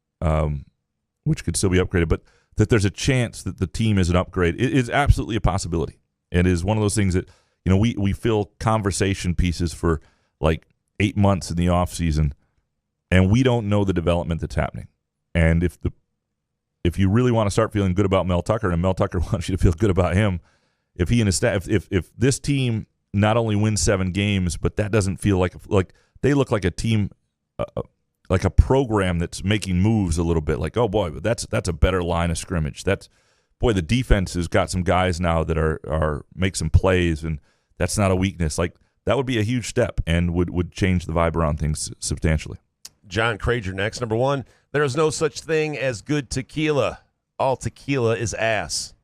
which could still be upgraded, but that there's a chance that the team is an upgrade, it is absolutely a possibility. It is one of those things that we fill conversation pieces for like 8 months in the off season, and we don't know the development that's happening. And if you really want to start feeling good about Mel Tucker, and Mel Tucker wants you to feel good about him, if he and his staff, if this team not only wins 7 games, but that doesn't feel like they look like a team, like a program that's making moves a little bit. Like, oh boy, but that's a better line of scrimmage. The defense has got some guys now that are make some plays, and that's not a weakness. Like, that would be a huge step and would change the vibe around things substantially. John Crager next. Number 1, there is no such thing as good tequila. All tequila is ass.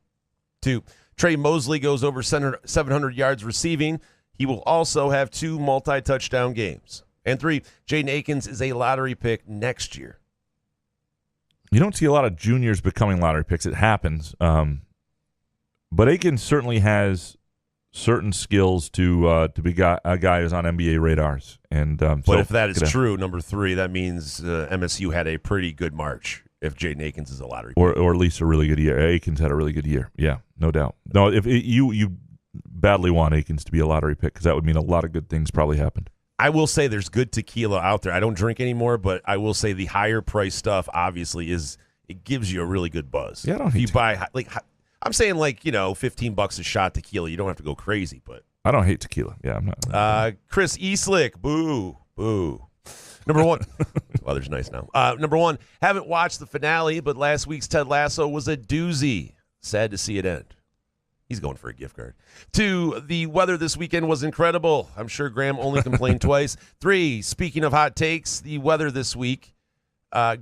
2, Trey Mosley goes over 700 yards receiving. He will also have 2 multi-touchdown games. And 3, Jaden Akins is a lottery pick next year. You don't see a lot of juniors becoming lottery picks. It happens. But Akins certainly has certain skills to be a guy who's on NBA radars. And but if that is true, number 3, that means MSU had a pretty good March if Jaden Akins is a lottery pick. Or at least a really good year. Akins had a really good year. Yeah, no doubt. No, if you badly want Akins to be a lottery pick, because that would mean a lot of good things probably happened. I will say there's good tequila out there. I don't drink anymore, but I will say the higher price stuff obviously it gives you a really good buzz. Yeah, I don't if hate you buy I'm saying $15 a shot tequila. You don't have to go crazy, but I don't hate tequila. Yeah, I'm not. Chris Eastlick, boo. Number 1, weather's nice now. Number 1, haven't watched the finale, but last week's Ted Lasso was a doozy. Sad to see it end. He's going for a gift card. 2, the weather this weekend was incredible. I'm sure Graham only complained twice. 3, speaking of hot takes, the weather this week,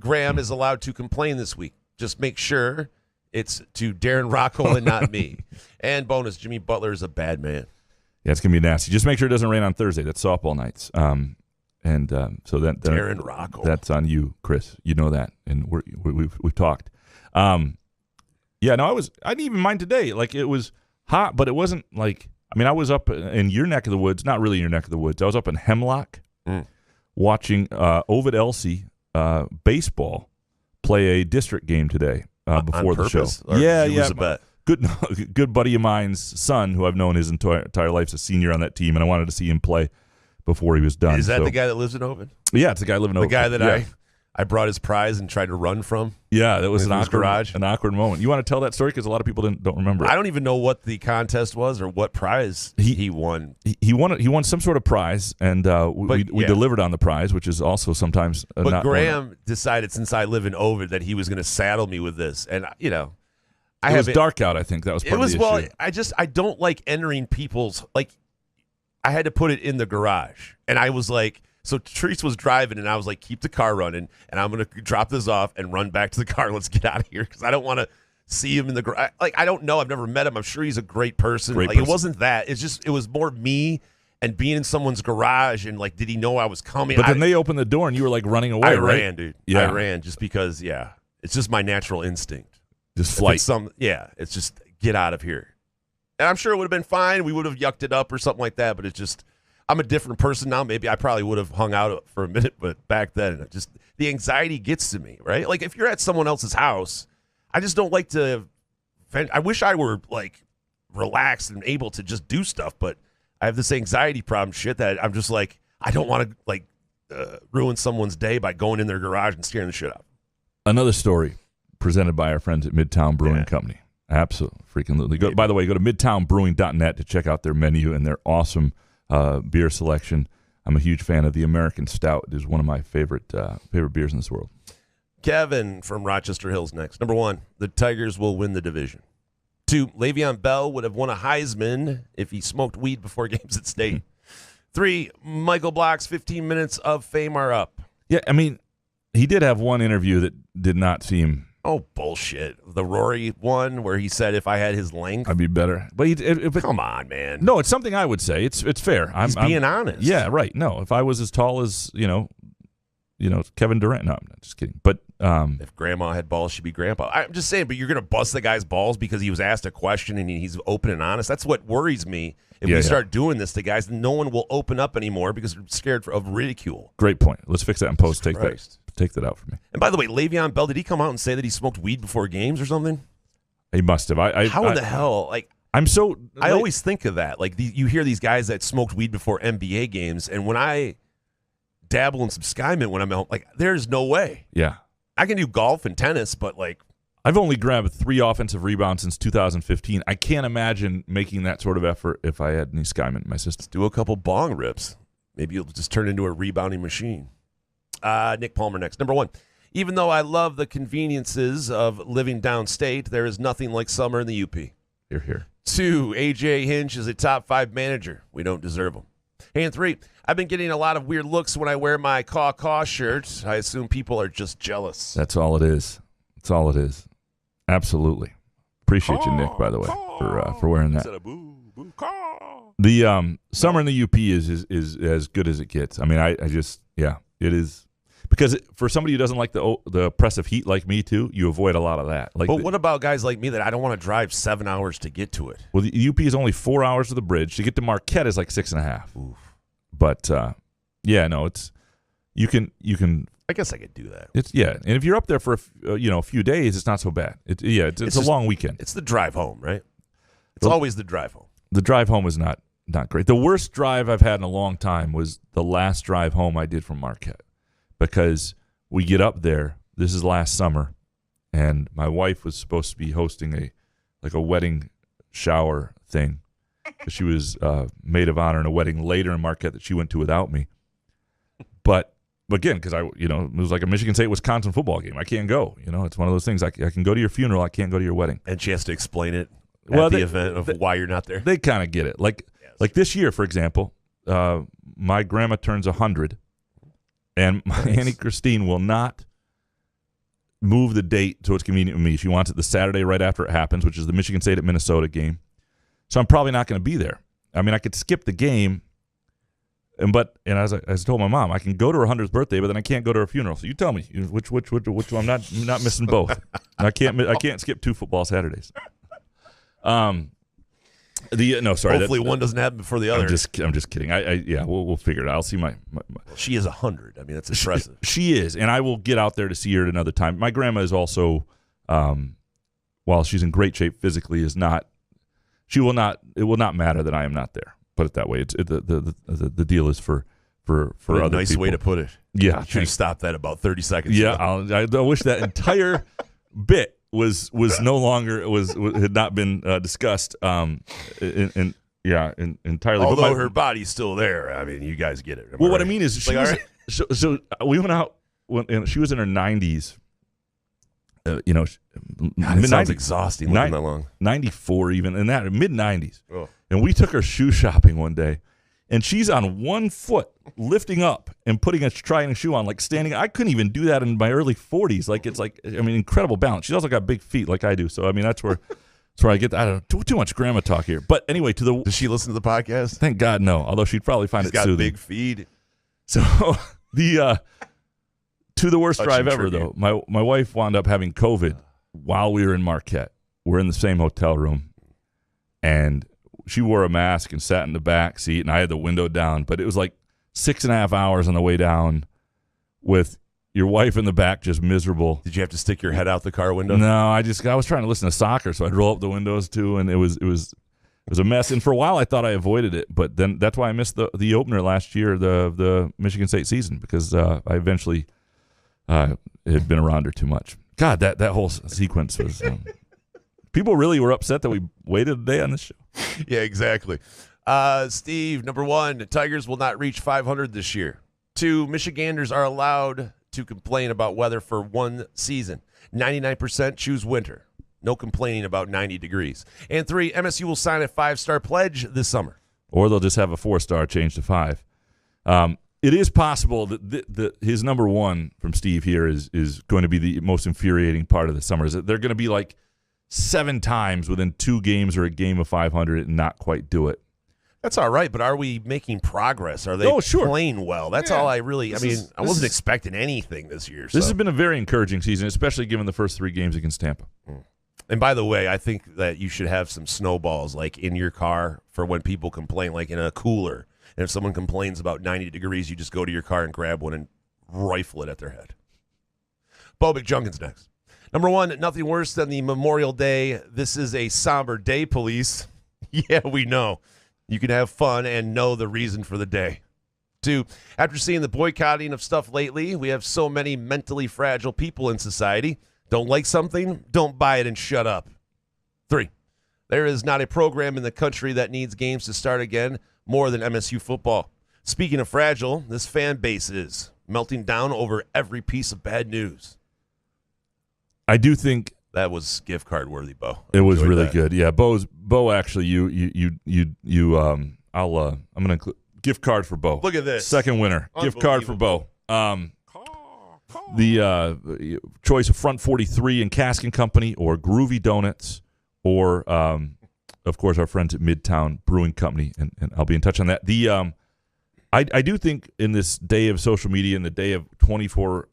Graham is allowed to complain this week. Just make sure it's to Darren Rocco and not me. And bonus, Jimmy Butler is a bad man. Yeah, it's going to be nasty. Just make sure it doesn't rain on Thursday. That's softball nights. So that Darren Rocco. That's on you, Chris. You know that, and we've talked. Yeah, no, I didn't even mind today. Like, it was hot, but it wasn't like, I mean, I was up in your neck of the woods, not really your neck of the woods. I was up in Hemlock watching Ovid Elsie baseball play a district game today before the show. Yeah. Good buddy of mine's son, who I've known his entire life, is a senior on that team, and I wanted to see him play before he was done. Is that the guy that lives in Ovid? Yeah, it's the guy living in Ovid. The guy that I brought his prize and tried to run from. Yeah, that was In his garage. an awkward moment. You want to tell that story because a lot of people don't remember it. I don't even know what the contest was or what prize he won. He won some sort of prize, and we delivered on the prize, which is also sometimes. But Graham decided, since I live in Ovid, that he was going to saddle me with this, and it was dark out. I think that was part of the issue. I don't like entering people's I had to put it in the garage, and I was like. So Therese was driving, and I was like, keep the car running, and I'm going to drop this off and run back to the car. Let's get out of here because I don't want to see him in the garage. I don't know. I've never met him. I'm sure he's a great person. It wasn't that. It was more me and being in someone's garage and, did he know I was coming? But then they opened the door, and you were, running away, right? I ran, dude. Yeah. I ran just because, it's just my natural instinct. Just flight. It's just get out of here. And I'm sure it would have been fine. We would have yucked it up or something like that, but it's just – I'm a different person now. Maybe I probably would have hung out for a minute, but back then, the anxiety gets to me, right? If you're at someone else's house, I just don't like to. I wish I were relaxed and able to just do stuff, but I have this anxiety problem shit that I'm just I don't want to ruin someone's day by going in their garage and scaring the shit out. Another story presented by our friends at Midtown Brewing Company. Absolutely. By the way, go to midtownbrewing.net to check out their menu and their awesome beer selection. I'm a huge fan of the American Stout. It is one of my favorite beers in this world. Kevin from Rochester Hills next. Number 1, the Tigers will win the division. 2, Le'Veon Bell would have won a Heisman if he smoked weed before games at State. 3, Michael Block's 15 minutes of fame are up. Yeah, I mean, he did have one interview that did not seem... Oh, bullshit. The Rory one where he said if I had his length. I'd be better. But come on, man. No, it's something I would say. It's fair. I'm being honest. Yeah, right. No, if I was as tall as, Kevin Durant. No, I'm not just kidding. But if grandma had balls, she'd be grandpa. I'm just saying, but you're going to bust the guy's balls because he was asked a question and he's open and honest. That's what worries me. If we start doing this to guys, no one will open up anymore because they're scared of ridicule. Great point. Let's fix that in post. Take that out for me. And by the way, Le'Veon Bell, did he come out and say that he smoked weed before games or something? He must have. How in the hell? I always think of that. You hear these guys that smoked weed before NBA games, and when I dabble in some Sky Mint when I'm out, there's no way. Yeah. I can do golf and tennis, but I've only grabbed 3 offensive rebounds since 2015. I can't imagine making that sort of effort if I had any Sky Mint in my system. Do a couple bong rips. Maybe you'll just turn into a rebounding machine. Nick Palmer next. Number 1, even though I love the conveniences of living downstate, there is nothing like summer in the UP. Here. 2, AJ Hinch is a top 5 manager. We don't deserve him. And 3, I've been getting a lot of weird looks when I wear my caw shirt. I assume people are just jealous. That's all it is. That's all it is. Absolutely. Appreciate you, Nick, by the way, for wearing that. The summer in the UP is as good as it gets. I mean, it is. Because for somebody who doesn't like the oppressive heat like me too, you avoid a lot of that. But what about guys like me that I don't want to drive 7 hours to get to it? Well, the UP is only 4 hours to the bridge. To get to Marquette is 6.5. Oof. But it's you can. I guess I could do that. And if you're up there for a few days, it's not so bad. It's a long weekend. It's the drive home, right? It's always the drive home. The drive home is not great. The worst drive I've had in a long time was the last drive home I did from Marquette. Because we get up there, this is last summer, and my wife was supposed to be hosting a wedding shower thing. She was maid of honor in a wedding later in Marquette that she went to without me. But again, because it was like a Michigan State Wisconsin football game. I can't go. It's one of those things. I can go to your funeral. I can't go to your wedding. And she has to explain it at the event of why you're not there. They kind of get it. Like this year, for example, my grandma turns 100. And my Auntie Christine will not move the date so it's convenient with me. She wants it the Saturday right after it happens, which is the Michigan State at Minnesota game. So I'm probably not going to be there. I mean, I could skip the game, and as I told my mom, I can go to her 100th birthday, but then I can't go to her funeral. So you tell me which one. I'm not missing both. I can't skip 2 football Saturdays. Hopefully one doesn't happen before the other. I'm just kidding. We'll figure it out. I'll see my she is 100. I mean, that's impressive. She is, and I will get out there to see her at another time. My grandma is also, while she's in great shape physically, is not. She will not. It will not matter that I am not there. Put it that way. The deal is for for What a other nice people. way to put it. Yeah, Should have thanks. stopped that about 30 seconds Yeah, ago. I wish that entire bit was no longer had not been discussed. Entirely. Although But her body's still there. I mean, you guys get it. what I mean is, she Like, was, all right. so we went out when she was in her 90s. God, it sounds mid-90s, exhausting living that long. 94 even, in that mid 90s. Oh. And we took her shoe shopping one day, and she's on one foot lifting up and trying a shoe on, like standing. I couldn't even do that in my early 40s. Like, it's like, I mean, incredible balance. She's also got big feet like I do. So I mean, that's where I get. I don't know, too much grandma talk here. But anyway, Does she listen to the podcast? thank God no. Although she'd probably find She's it got soothing. big feet. So the to the worst Touching drive ever tribute. though. My wife wound up having COVID while we were in Marquette. We're in the same hotel room, and she wore a mask and sat in the back seat, and I had the window down. But it was like 6.5 hours on the way down, with your wife in the back just miserable. Did you have to stick your head out the car window? No, I was trying to listen to soccer, so I'd roll up the windows too, and it was a mess. And for a while, I thought I avoided it, but then that's why I missed the opener last year, the Michigan State season, because I eventually had been around her too much. God, that whole sequence was. People really were upset that we waited a day on this show. Yeah, exactly. Steve, number 1, the Tigers will not reach 500 this year. 2, Michiganders are allowed to complain about weather for one season. 99% choose winter. No complaining about 90 degrees. And 3, MSU will sign a 5-star pledge this summer. Or they'll just have a 4-star change to 5. It is possible that his number 1 from Steve here is going to be the most infuriating part of the summer. Is that they're going to be like 7 times within 2 games or a game of 500 and not quite do it. That's all right, but are we making progress? Are they sure. playing well? That's all I really. I wasn't expecting anything this year. This so. has been a very encouraging season, especially given the first 3 games against Tampa. And by the way, I think that you should have some snowballs like in your car for when people complain, like in a cooler. And if someone complains about 90 degrees, you just go to your car and grab one and rifle it at their head. Bo McJunkin's next. Number 1, nothing worse than the Memorial Day. This is a somber day, police. Yeah, we know. You can have fun and know the reason for the day. 2, after seeing the boycotting of stuff lately, we have so many mentally fragile people in society. Don't like something? Don't buy it and shut up. 3, there is not a program in the country that needs games to start again more than MSU football. Speaking of fragile, this fan base is melting down over every piece of bad news. I do think That was gift card worthy, Bo. it was Enjoyed really that. good. Yeah, Bo actually, I'm gonna include gift card for Bo. Look at this. Second winner, gift card for Bo. The choice of Front 43 and Cask & Company, or Groovy Donuts, or of course our friends at Midtown Brewing Company, and I'll be in touch on that. I do think in this day of social media and the day of 24/7,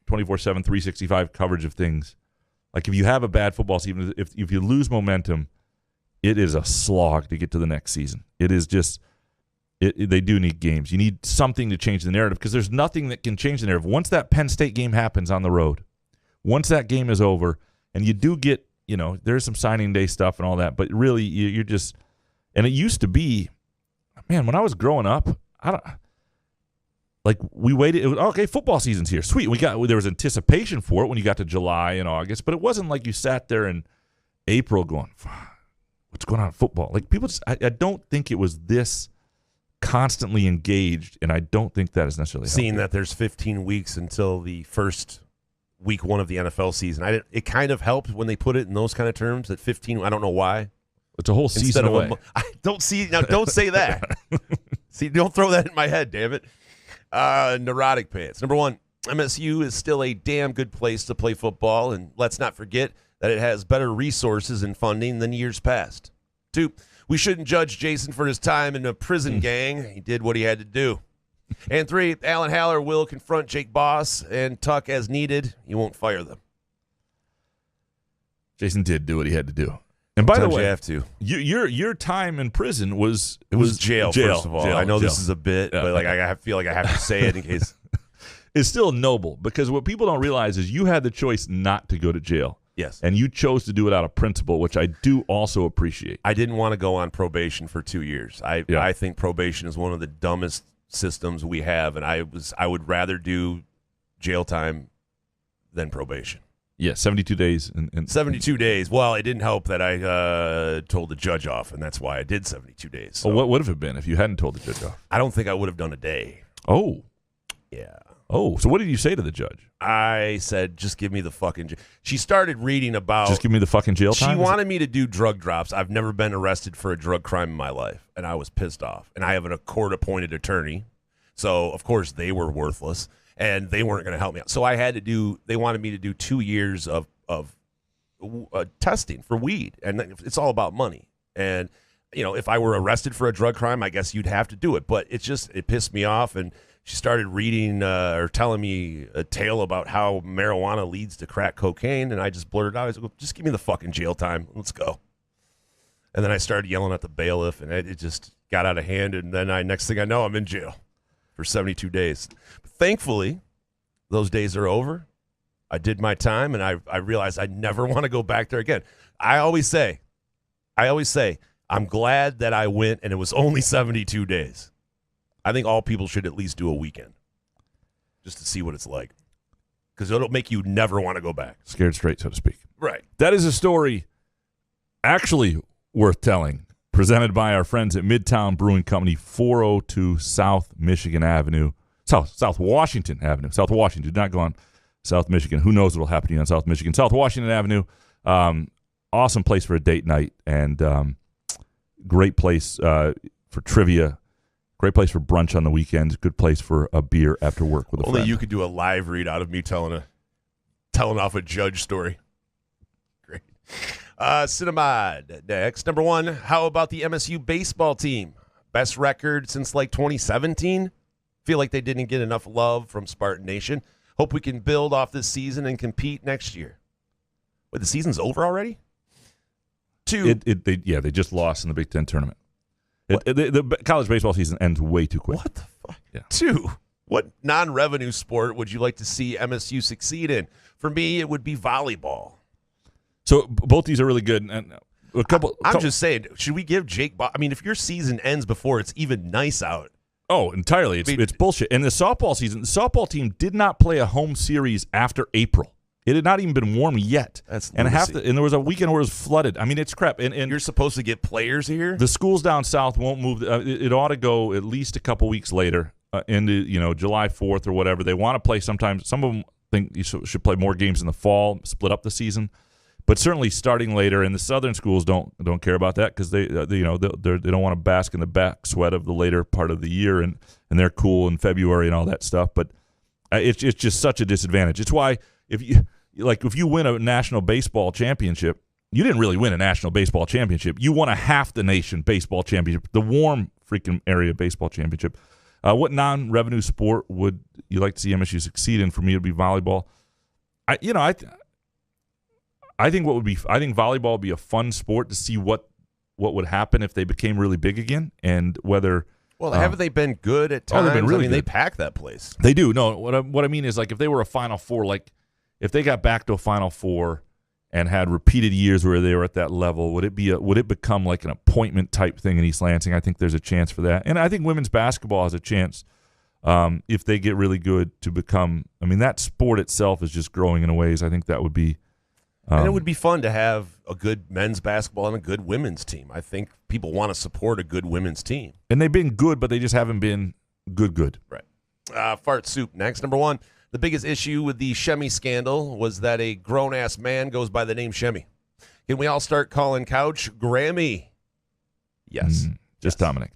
365 coverage of things, like if you have a bad football season, if you lose momentum, it is a slog to get to the next season. It is just. They do need games. You need something to change the narrative, because there's nothing that can change the narrative. Once that Penn State game happens on the road, once that game is over, and you do get, there's some signing day stuff and all that, but really you're just, and it used to be, man, when I was growing up, we waited, it was, okay, football season's here. Sweet. There was anticipation for it when you got to July and August, but it wasn't like you sat there in April going, what's going on in football? Like people just, I don't think it was this constantly engaged, and I don't think that is necessarily Seeing healthy. that there's 15 weeks until the first week 1 of the NFL season, it kind of helped when they put it in those kind of terms at 15. I don't know why. It's a whole season away. I don't see now. Don't say that. See, don't throw that in my head, damn it. Neurotic pants. Number 1, MSU is still a damn good place to play football, and let's not forget that it has better resources and funding than years past. 2, we shouldn't judge Jason for his time in a prison gang. He did what he had to do. And 3, Alan Haller will confront Jake Boss and Tuck as needed. He won't fire them. Jason did do what he had to do. And by the Sometimes way, you have to. your time in prison was Jail. First of all, I know this is a bit, Yeah. but I feel like I have to say it in case. It's still noble, because what people don't realize is you had the choice not to go to jail. Yes. And you chose to do it out of principle, which I do also appreciate. I didn't want to go on probation for 2 years. I think probation is one of the dumbest systems we have, and I would rather do jail time than probation. Yeah, 72 days. And 72 days. Well, it didn't help that I told the judge off, and that's why I did 72 days. So what would have it been if you hadn't told the judge off? I don't think I would have done a day. Oh. Yeah. Oh, so what did you say to the judge? I said, just give me the fucking She started reading about... Just give me the fucking jail time? She wanted me to do drug drops. I've never been arrested for a drug crime in my life, and I was pissed off. And I have a court-appointed attorney, so of course they were worthless, and they weren't going to help me out. So I had to do... They wanted me to do 2 years of testing for weed, and it's all about money. And, if I were arrested for a drug crime, I guess you'd have to do it. But it pissed me off, and... She started reading or telling me a tale about how marijuana leads to crack cocaine, and I just blurted out, I was like, just give me the fucking jail time. Let's go. And then I started yelling at the bailiff, and it just got out of hand, and then next thing I know, I'm in jail for 72 days. But thankfully, those days are over. I did my time, and I realized I never want to go back there again. I always say, I'm glad that I went, and it was only 72 days. I think all people should at least do a weekend just to see what it's like, because it'll make you never want to go back. Scared straight, so to speak. Right. That is a story actually worth telling, presented by our friends at Midtown Brewing Company, 402 South Michigan Avenue. South Washington Avenue. South Washington. Do not go on South Michigan. Who knows what will happen to you on South Michigan. South Washington Avenue. Awesome place for a date night, and great place for trivia. Great place for brunch on the weekends. Good place for a beer after work with a friend. Only you could do a live read out of me telling off a judge story. Great. Cinemod next. Number 1, how about the MSU baseball team? Best record since like 2017. Feel like they didn't get enough love from Spartan Nation. Hope we can build off this season and compete next year. Wait, the season's over already? 2. They just lost in the Big Ten tournament. The college baseball season ends way too quick. What the fuck? Yeah. 2, what non-revenue sport would you like to see MSU succeed in? For me, it would be volleyball. So both these are really good. And I'm just saying, should we give Jake? If your season ends before it's even nice out. Oh, entirely. It's bullshit. And the softball season, the softball team did not play a home series after April. It had not even been warm yet. And there was a weekend where it was flooded. It's crap. And you're supposed to get players here? The schools down south won't move. It ought to go at least a couple weeks later into July 4th or whatever. They want to play sometimes. Some of them think you should play more games in the fall, split up the season. But certainly starting later, and the southern schools don't care about that because they don't want to bask in the back sweat of the later part of the year, and they're cool in February and all that stuff. But it's just such a disadvantage. It's why if you win a national baseball championship, you didn't really win a national baseball championship. You won a half the nation baseball championship, the warm freaking area baseball championship. What non-revenue sport would you like to see MSU succeed in? For me, it would be volleyball. I think volleyball would be a fun sport to see what would happen if they became really big again, and whether. Well, haven't they been good at times? They've been really good. They pack that place. They do. No, what I mean is, like, if they were a Final Four, like if they got back to a Final Four and had repeated years where they were at that level, would it become like an appointment type thing in East Lansing? I think there's a chance for that, and I think women's basketball has a chance if they get really good to become. That sport itself is just growing in ways. I think that would be. And it would be fun to have a good men's basketball and a good women's team. I think people want to support a good women's team. And they've been good, but they just haven't been good. Right. Fart soup next. Number 1, the biggest issue with the Shemy scandal was that a grown-ass man goes by the name Shemy. Can we all start calling Couch Grammy? Yes. Just Dominic.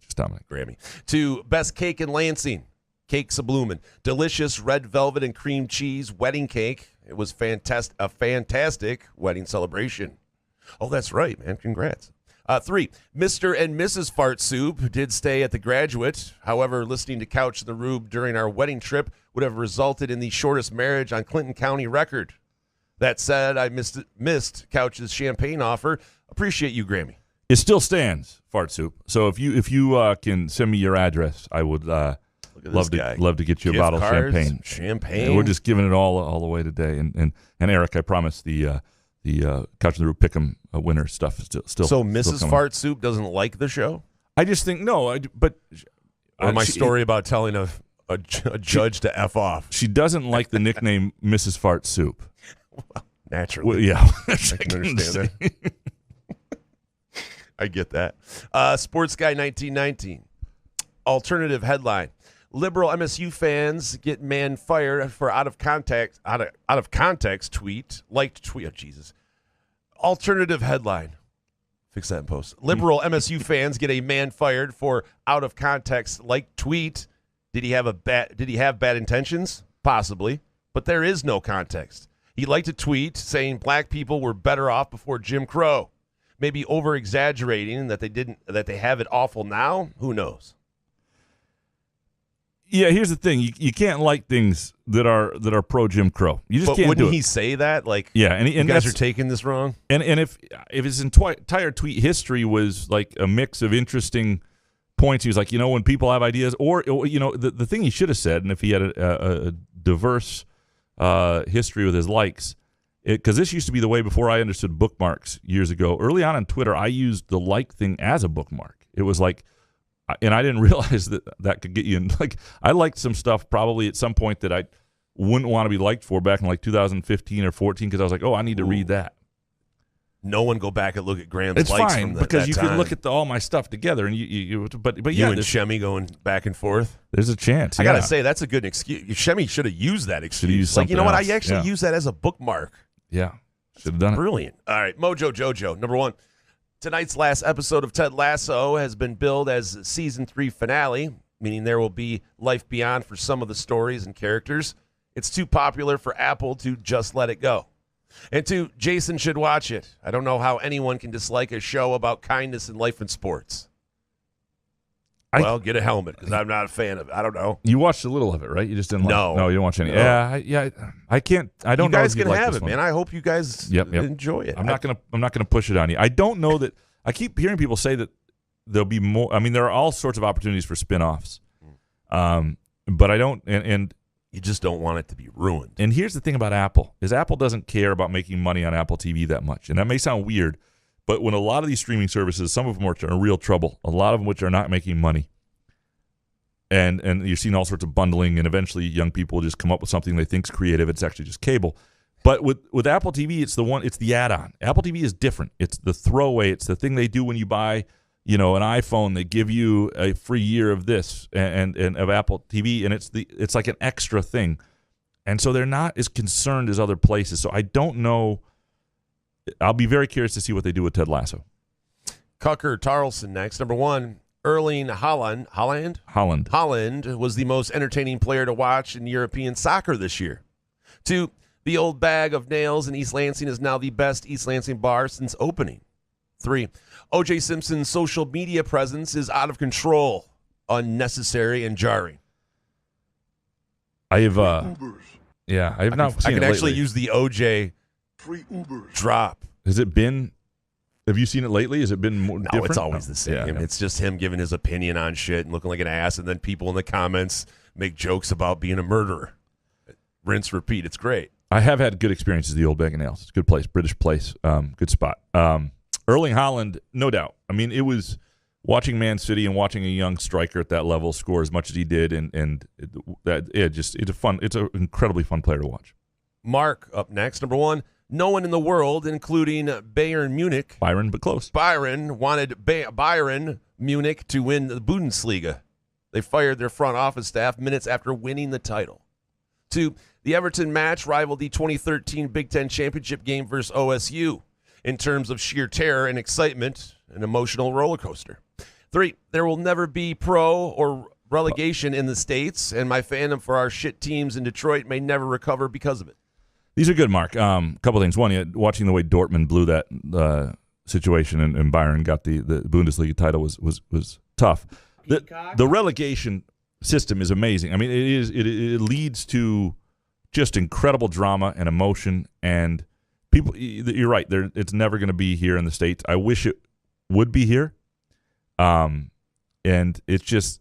Grammy. 2, best cake in Lansing. Cakes a bloomin'. Delicious red velvet and cream cheese wedding cake. It was a fantastic wedding celebration. Oh, that's right, man. Congrats. 3, Mr. and Mrs. Fart Soup did stay at the Graduate. However, listening to Couch in the Rube during our wedding trip would have resulted in the shortest marriage on Clinton County record. That said, I missed Couch's champagne offer. Appreciate you, Grammy. It still stands, Fart Soup. So if you can send me your address, I would love to get you a bottle of champagne. And we're just giving it all away today. And Eric, I promise the Couch in the Roof Pick'em winner stuff is still. So Mrs. Fart Soup doesn't like the show? I just think no. But Or my story about telling a judge to F off. She doesn't like the nickname Mrs. Fart Soup. Well, naturally. Well, yeah. I can understand that. I get that. Sports Guy 1919. Alternative headline. Liberal MSU fans get man fired for out of context tweet. Liked tweet. Oh, Jesus. Alternative headline. Fix that in post. Liberal MSU fans get a man fired for out of context like tweet. Did he have bad intentions? Possibly, but there is no context. He liked a tweet saying black people were better off before Jim Crow. Maybe over exaggerating that they have it awful now. Who knows? Yeah, here's the thing: you can't like things that are pro Jim Crow. You just can't. Wouldn't do it. he say that? Like, yeah, and you guys are taking this wrong. And if his entire tweet history was like a mix of interesting points, he was like, when people have ideas, or the thing he should have said, and if he had a diverse history with his likes, because this used to be the way before I understood bookmarks years ago. Early on Twitter, I used the like thing as a bookmark. It was like. And I didn't realize that could get you in. Like, I liked some stuff probably at some point that I wouldn't want to be liked for back in like 2015 or 14 because I was like, oh, I need to read that. No one go back and look at Graham's it's likes fine from because that you time. could look at all my stuff together and but you yeah, and Shemmy going back and forth. There's a chance. I gotta say that's a good excuse. Shemmy should have used that excuse. Like, you know what? else. I actually use that as a bookmark. Yeah, should have done Brilliant. All right, Mojo Jojo, number 1. Tonight's last episode of Ted Lasso has been billed as season 3 finale, meaning there will be life beyond for some of the stories and characters. It's too popular for Apple to just let it go. And 2, Jason should watch it. I don't know how anyone can dislike a show about kindness in life and sports. Well, get a helmet because I'm not a fan of it. I don't know. You watched a little of it, right? You just didn't. No, you don't watch any. No. I can't. I don't. You guys know can like have this it, one. man. I hope you guys enjoy it. I'm not gonna push it on you. I don't know that. I keep hearing people say that there'll be more. I mean, there are all sorts of opportunities for spin-offs. But I don't. And you just don't want it to be ruined. And here's the thing about Apple is Apple doesn't care about making money on Apple TV that much, and that may sound weird, but when a lot of these streaming services, some of them are in real trouble, a lot of them which are not making money. And you're seeing all sorts of bundling, and eventually young people just come up with something they think's creative. It's actually just cable. But with Apple TV, it's the add-on. Apple TV is different. It's the throwaway. It's the thing they do when you buy, an iPhone. They give you a free year of this and of Apple TV, and it's like an extra thing. And so they're not as concerned as other places. So I don't know. I'll be very curious to see what they do with Ted Lasso. Tucker Tarlson next. Number 1. Erling Haaland was the most entertaining player to watch in European soccer this year. 2, the old bag of nails in East Lansing is now the best East Lansing bar since opening. 3, O.J. Simpson's social media presence is out of control, unnecessary, and jarring. I have not seen I can it actually lately. use the O.J. Free Ubers. drop. Has it been? Have you seen it lately? Has it been more different? No, it's always the same. Yeah. It's just him giving his opinion on shit and looking like an ass, and then people in the comments make jokes about being a murderer. Rinse, repeat. It's great. I have had good experiences at the Old Bag of Nails. It's a good place, British place, good spot. Erling Haaland, no doubt. I mean, it was watching Man City and watching a young striker at that level score as much as he did, it's an incredibly fun player to watch. Mark up next. Number 1. No one in the world, including Bayern Munich. Byron, but close. Bayern wanted Bayern Munich to win the Bundesliga. They fired their front office staff minutes after winning the title. 2, the Everton match rivaled the 2013 Big Ten Championship game versus OSU in terms of sheer terror and excitement, an emotional roller coaster. 3, there will never be pro or relegation in the States, and my fandom for our shit teams in Detroit may never recover because of it. These are good, Mark. Couple things. One, watching the way Dortmund blew that situation and Bayern got the Bundesliga title was tough. The relegation system is amazing. I mean, it leads to just incredible drama and emotion, and people. You're right. It's never going to be here in the States. I wish it would be here. And it's just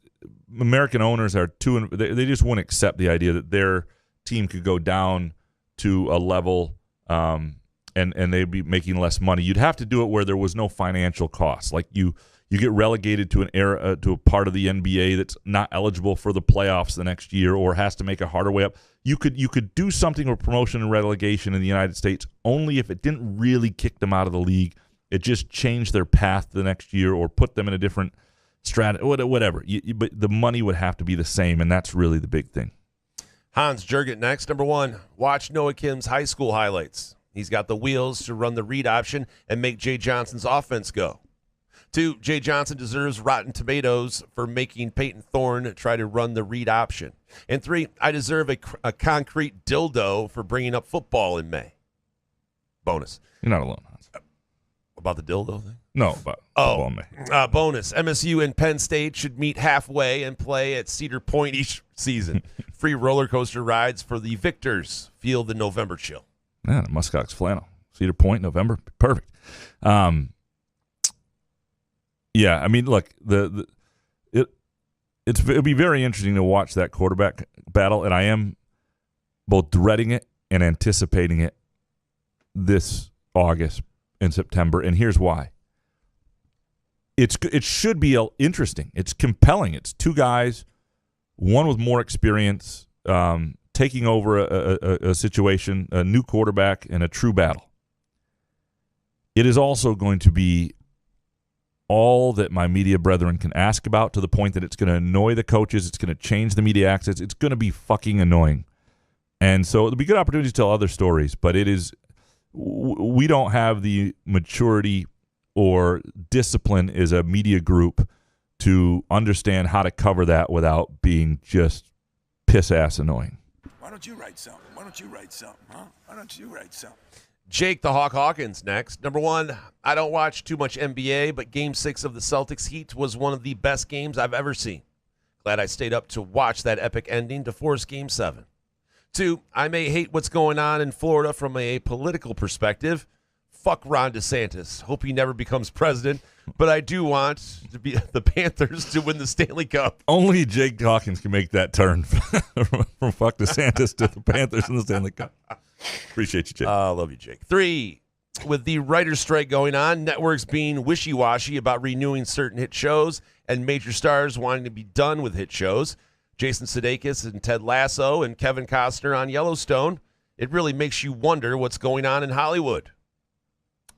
American owners are they just won't accept the idea that their team could go down to a level and they'd be making less money. You'd have to do it where there was no financial cost. Like you You get relegated to an era to a part of the NBA that's not eligible for the playoffs the next year, or has to make a harder way up. You could do something with promotion and relegation in the United States only if it didn't really kick them out of the league. It just changed their path the next year or put them in a different strata, whatever. But the money would have to be the same, and that's really the big thing. Hans Jurget next. Number 1, watch Noah Kim's high school highlights. He's got the wheels to run the read option and make Jay Johnson's offense go. 2, Jay Johnson deserves Rotten Tomatoes for making Peyton Thorne try to run the read option. And 3, I deserve a concrete dildo for bringing up football in May. Bonus. You're not alone, Hans. About the dildo thing? No, but football in May. Bonus. MSU and Penn State should meet halfway and play at Cedar Point each season. Free roller coaster rides for the victors. Feel the November chill. Yeah, Muskox flannel. Cedar Point, November. Perfect. Yeah, I mean, look, it'll be very interesting to watch that quarterback battle, and I am both dreading it and anticipating it this August and September, and here's why. It should be interesting. It's compelling. It's 2 guys, one with more experience, taking over a situation, a new quarterback, and a true battle. It is also going to be all that my media brethren can ask about, to the point that it's going to annoy the coaches. It's going to change the media access. It's going to be fucking annoying. And so it'll be good opportunities to tell other stories, but we don't have the maturity or discipline as a media group to understand how to cover that without being just piss-ass annoying. Why don't you write something? Why don't you write something, huh? Why don't you write something? Jake the Hawk Hawkins next. Number 1, I don't watch too much NBA, but Game 6 of the Celtics Heat was one of the best games I've ever seen. Glad I stayed up to watch that epic ending to force Game 7. 2, I may hate what's going on in Florida from a political perspective. Fuck Ron DeSantis. Hope he never becomes president, but I do want to be the Panthers to win the Stanley Cup. Only Jake Hawkins can make that turn from fuck DeSantis to the Panthers in the Stanley Cup. Appreciate you, Jake. Love you, Jake. 3, with the writer's strike going on, networks being wishy-washy about renewing certain hit shows, and major stars wanting to be done with hit shows. Jason Sudeikis and Ted Lasso and Kevin Costner on Yellowstone. It really makes you wonder what's going on in Hollywood.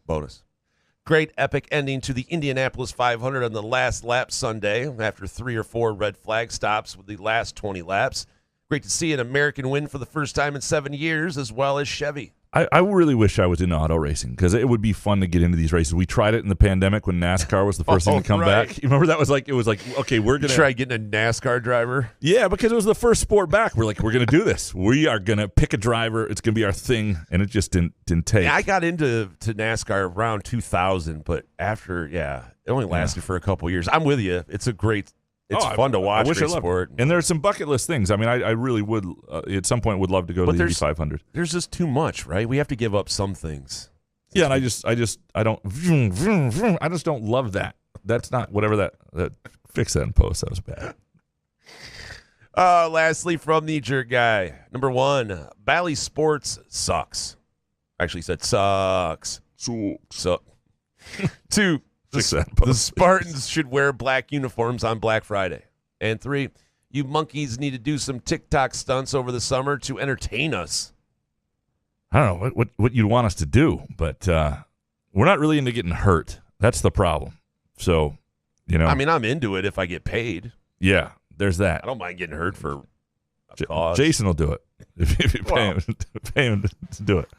Bonus. Great epic ending to the Indianapolis 500 on the last lap Sunday after 3 or 4 red flag stops with the last 20 laps. Great to see an American win for the first time in 7 years, as well as Chevy. I really wish I was into auto racing, because it would be fun to get into these races. We tried it in the pandemic when NASCAR was the first thing to come back. You remember that was like, it was like, okay, we're going to try getting a NASCAR driver. Yeah, because it was the first sport back. We're like, we're going to do this. We are going to pick a driver. It's going to be our thing. And it just didn't take. Yeah, I got into NASCAR around 2000, but after, it only lasted for a couple years. I'm with you. It's a great. It's fun to watch. I wish I loved sport. And there's some bucket list things. I mean, I really would, at some point, would love to go to the Indy 500. There's just too much, right? We have to give up some things. Yeah, and I just don't love that. That's not whatever that fix that in post. That was bad. Lastly, from the Jerk Guy, number 1, Bally Sports sucks. Actually, said sucks. Suck. 2. The Spartans should wear black uniforms on Black Friday. And 3, you monkeys need to do some TikTok stunts over the summer to entertain us. I don't know what you'd want us to do, but we're not really into getting hurt. That's the problem. So, I mean, I'm into it if I get paid. Yeah, there's that. I don't mind getting hurt for a cause. Jason will do it if you pay him to do it.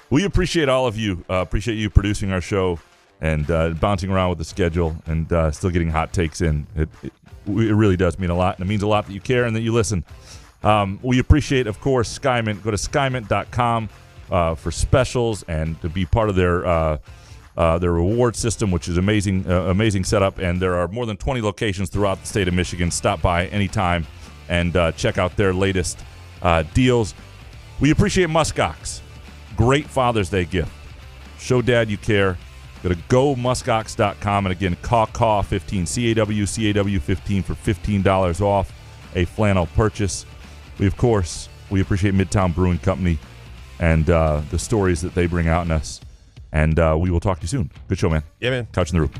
We appreciate all of you. Appreciate you producing our show and bouncing around with the schedule and still getting hot takes in. It really does mean a lot, and it means a lot that you care and that you listen. We appreciate, of course, Skymint. Go to skymint.com for specials and to be part of their reward system, which is amazing setup. And there are more than 20 locations throughout the state of Michigan. Stop by anytime and check out their latest deals. We appreciate Muskox. Great Father's Day gift. Show Dad you care. Go to gomuskox.com, and again, CAW15, CAW15 for $15 off a flannel purchase. We appreciate Midtown Brewing Company and the stories that they bring out in us. And we will talk to you soon. Good show, man. Yeah, man. Couch in the Roof.